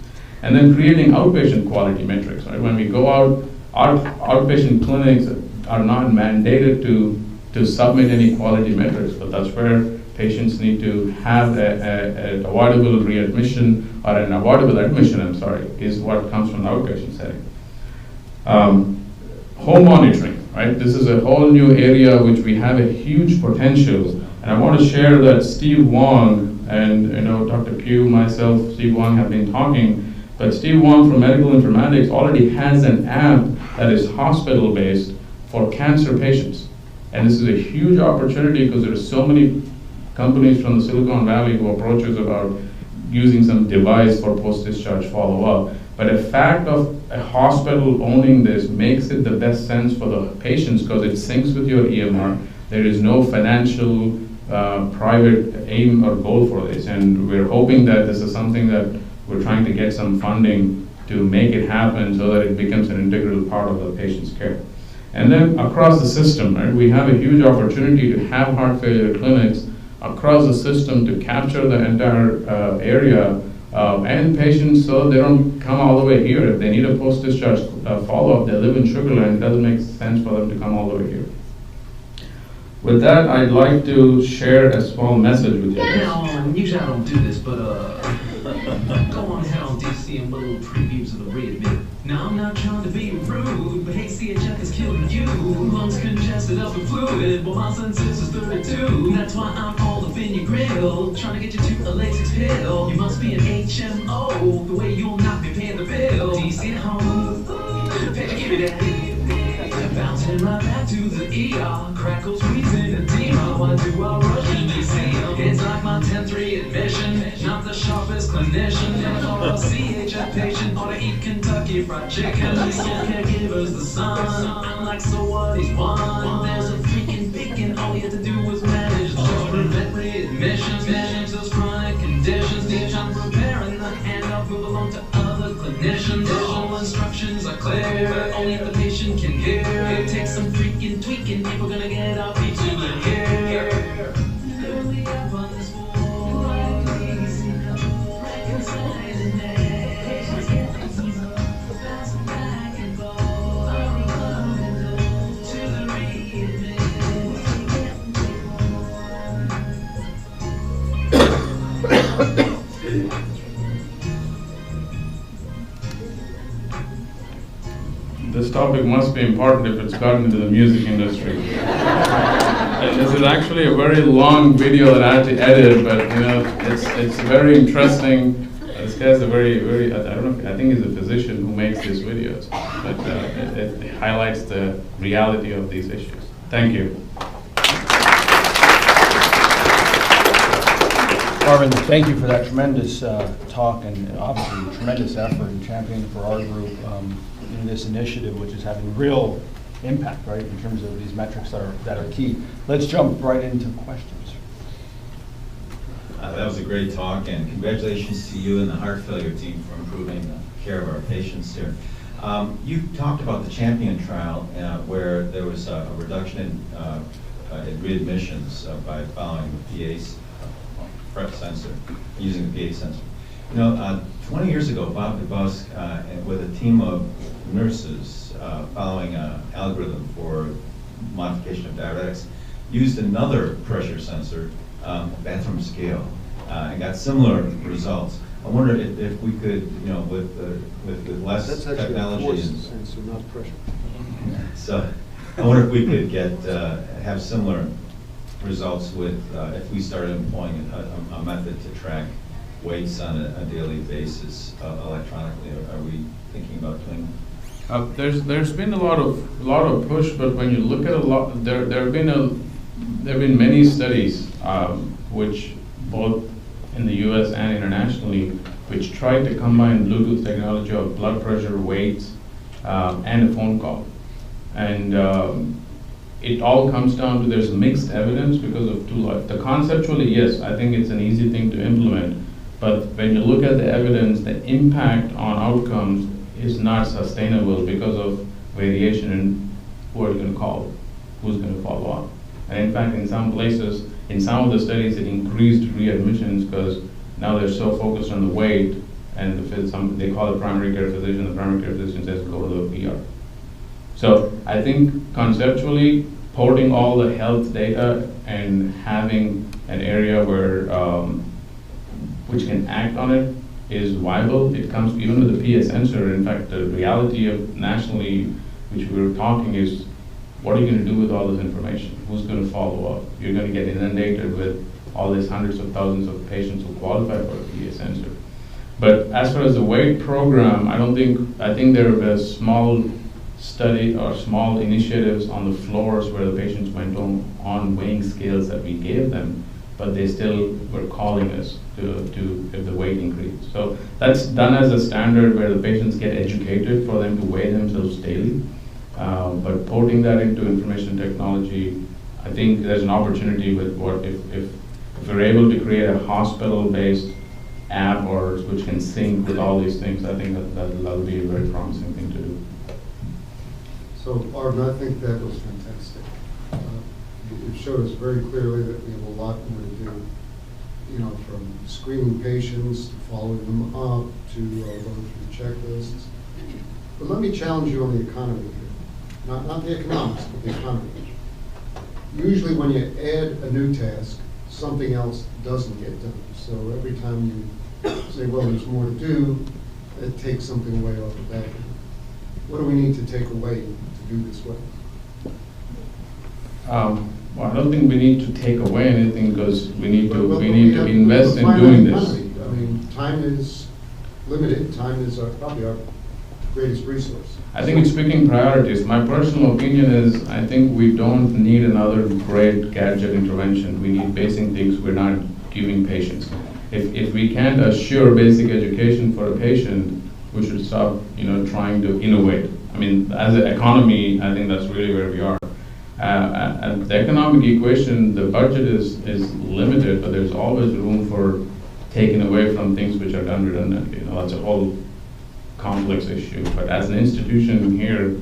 And then creating outpatient quality metrics. Right? When we go out, our outpatient clinics are not mandated to submit any quality metrics, but that's where patients need to have an avoidable readmission or an avoidable admission, is what comes from the outpatient setting. Home monitoring, right? This is a whole new area which we have a huge potential. And I want to share that Steve Wong and Dr. Pugh, myself, Steve Wong have been talking, but Steve Wong from Medical Informatics already has an app that is hospital-based for cancer patients. And this is a huge opportunity because there are so many companies from the Silicon Valley who approach us about using some device for post-discharge follow-up. But the fact of a hospital owning this makes it the best sense for the patients because it syncs with your EMR. There is no financial private aim or goal for this. And we're hoping that this is something that we're trying to get some funding to make it happen so that it becomes an integral part of the patient's care. And then across the system, right, we have a huge opportunity to have heart failure clinics across the system to capture the entire area and patients so they don't come all the way here. If they need a post-discharge follow-up, they live in Sugar Land, it doesn't make sense for them to come all the way here. With that, I'd like to share a small message with you guys. Now, usually I don't do this, but go on ahead on DC and little previews of the readmit. Now I'm not trying to be rude, but hey, CHF is killing you. Lungs congested up and fluid, but my census is 32. That's why I'm all up in your grill, trying to get you to a Lasix pill. You must be an HMO, the way you'll not be paying the bill. DC at home, give me that. Bouncing right back to the ER, crackles, wheezing, edema. Why do I rush to DC? It's like my 10th readmission, not the sharpest clinician. For a CHF patient, ought to eat Kentucky Fried Chicken. These soul caregivers, the sun. I'm like, so what? He's one. There's a freaking beacon. All you have to do is manage to prevent readmissions, manage those chronic conditions. Teach I'm preparing the handoff, move along to other clinicians. All instructions are clear, but only the patient can hear. It takes some freaking tweaking if we're gonna get our feet to the gear. Early up on this floor, reconciling patients getting some bouncing back and forth. To the readmission. This topic must be important if it's gotten into the music industry. And this is actually a very long video that I had to edit, but it's very interesting. This guy's a very, I don't know, I think he's a physician who makes these videos, but it highlights the reality of these issues. Thank you. Arvind, thank you for that tremendous talk and obviously tremendous effort in championing for our group in this initiative, which is having real impact, right, in terms of these metrics that are key. Let's jump right into questions. That was a great talk, and congratulations to you and the heart failure team for improving the care of our patients here. You talked about the Champion trial where there was a reduction in readmissions by following the PA sensor, using the PA sensor. 20 years ago, Bob Debakey, with a team of nurses following an algorithm for modification of diuretics, used another pressure sensor, bathroom scale, and got similar results. I wonder if we could, with less That's actually technology. a force sensor, not pressure. So I wonder if we could have similar results with, if we started employing a method to track weights on a daily basis electronically. Are we thinking about doing? There's been a lot of push, but when you look at there have been many studies which both in the U.S. and internationally, which tried to combine Bluetooth technology of blood pressure, weights, and a phone call, and it all comes down to there's mixed evidence because of the conceptually, yes, I think it's an easy thing to implement, but when you look at the evidence, the impact on outcomes is not sustainable because of variation in who are you going to call, who's going to follow up. And in fact, in some places, in some of the studies, it increased readmissions because now they're so focused on the weight, and they call the primary care physician. The primary care physician says go to the ER. So I think conceptually, porting all the health data and having an area where which can act on it is viable. It comes even with the PA sensor. In fact, the reality of nationally, which we were talking, is what are you going to do with all this information? Who's going to follow up? You're going to get inundated with all these hundreds of thousands of patients who qualify for a PA sensor. But as far as the weight program, I think there were small study or small initiatives on the floors where the patients went on weighing scales that we gave them, but they still were calling us to if the weight increased. So that's done as a standard where the patients get educated for them to weigh themselves daily. But porting that into information technology, I think there's an opportunity with what if we're able to create a hospital-based app or which can sync with all these things, I think that'll be a very promising thing to do. So, Arvind, I think that was fantastic. It showed us very clearly that we have a lot more to do, from screening patients to following them up to going through checklists. But let me challenge you on the economy here. Not the economics, but the economy. Usually when you add a new task, something else doesn't get done. So every time you say, well, there's more to do, it takes something away off the back end. What do we need to take away to do this well? Well, I don't think we need to take away anything because we need to Well, invest in doing this. I mean, time is limited. Time is probably our greatest resource. I think it's picking priorities. My personal opinion is I think we don't need another great gadget intervention. We need basic things we're not giving patients. If we can't assure basic education for a patient, we should stop, trying to innovate. I mean, as an economy, I think that's really where we are. The economic equation, the budget is limited, but there's always room for taking away from things which are done redundantly. That's a whole complex issue. But as an institution here,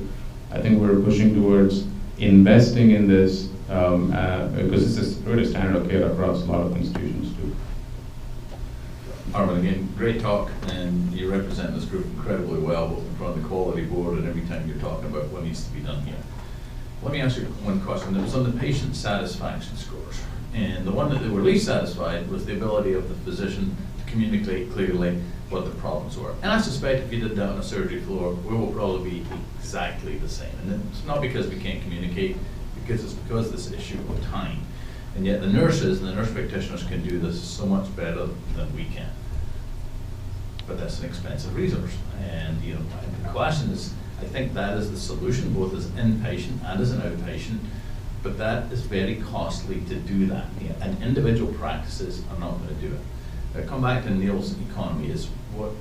I think we're pushing towards investing in this because this is really standard of care across a lot of institutions too. Arvind, again, great talk, and you represent this group incredibly well, both in front of the quality board and every time you're talking about what needs to be done here. Let me ask you one question. It was on the patient satisfaction scores, and the one that they were least satisfied was the ability of the physician to communicate clearly what the problems were. And I suspect if you did that on a surgery floor, we will probably be exactly the same. And it's not because we can't communicate, because it's because of this issue of time. And yet the nurses and the nurse practitioners can do this so much better than we can. But that's an expensive resource. And the question is, I think that is the solution, both as inpatient and as an outpatient, but that is very costly to do that. And individual practices are not going to do it. Come back to Neil's economy is what,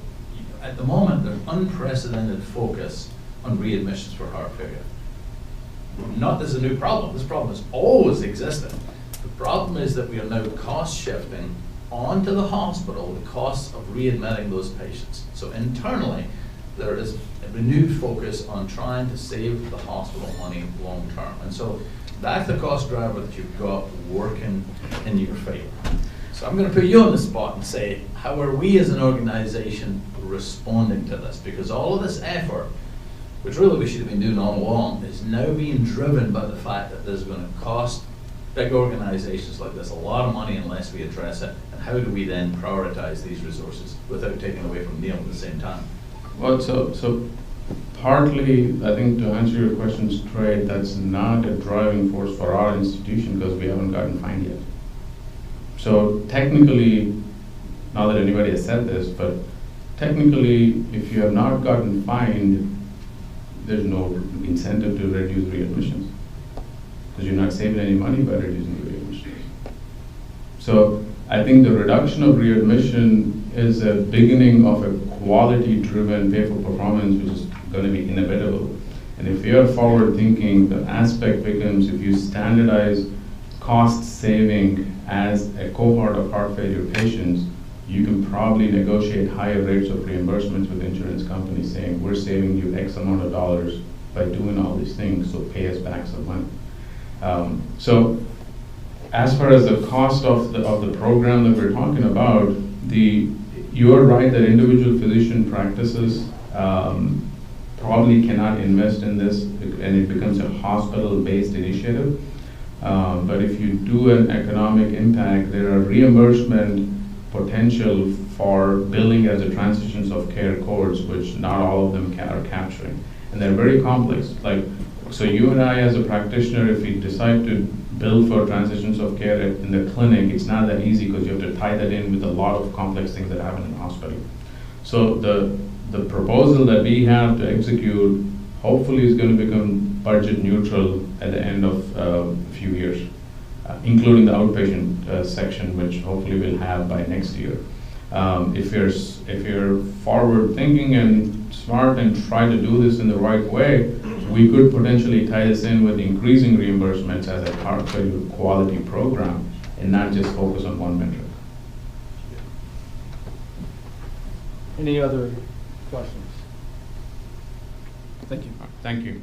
at the moment, there's unprecedented focus on readmissions for heart failure. Not that there's a new problem. This problem has always existed. The problem is that we are now cost shifting onto the hospital the costs of readmitting those patients. So internally, there is a renewed focus on trying to save the hospital money long term. And so that's the cost driver that you've got working in your favor. So I'm going to put you on the spot and say, how are we as an organization responding to this? Because all of this effort, which really we should have been doing all along, is now being driven by the fact that this is going to cost big organizations like this a lot of money unless we address it. And how do we then prioritize these resources without taking away from Neil at the same time? Well, so partly, I think to answer your question straight, that's not a driving force for our institution because we haven't gotten fined yet. So technically, not that anybody has said this, but technically, if you have not gotten fined, there's no incentive to reduce readmissions because you're not saving any money by reducing readmissions. So I think the reduction of readmission is a beginning of a quality-driven pay-for-performance, which is going to be inevitable. And if you are forward-thinking, the aspect becomes if you standardize cost saving as a cohort of heart failure patients, you can probably negotiate higher rates of reimbursements with insurance companies saying, we're saving you X amount of dollars by doing all these things, so pay us back some money. So as far as the cost of the program that we're talking about, you're right that individual physician practices probably cannot invest in this, and it becomes a hospital-based initiative. But if you do an economic impact, there are reimbursement potential for billing as a transitions of care codes, which not all of them are capturing. And they're very complex. Like, so you and I as a practitioner, if we decide to bill for transitions of care in the clinic, it's not that easy because you have to tie that in with a lot of complex things that happen in the hospital. So the proposal that we have to execute hopefully is going to become budget neutral at the end of a few years, including the outpatient section, which hopefully we'll have by next year. If you're forward thinking and smart and try to do this in the right way, we could potentially tie this in with increasing reimbursements as a heart failure quality program and not just focus on one metric. Any other questions? Thank you. Thank you.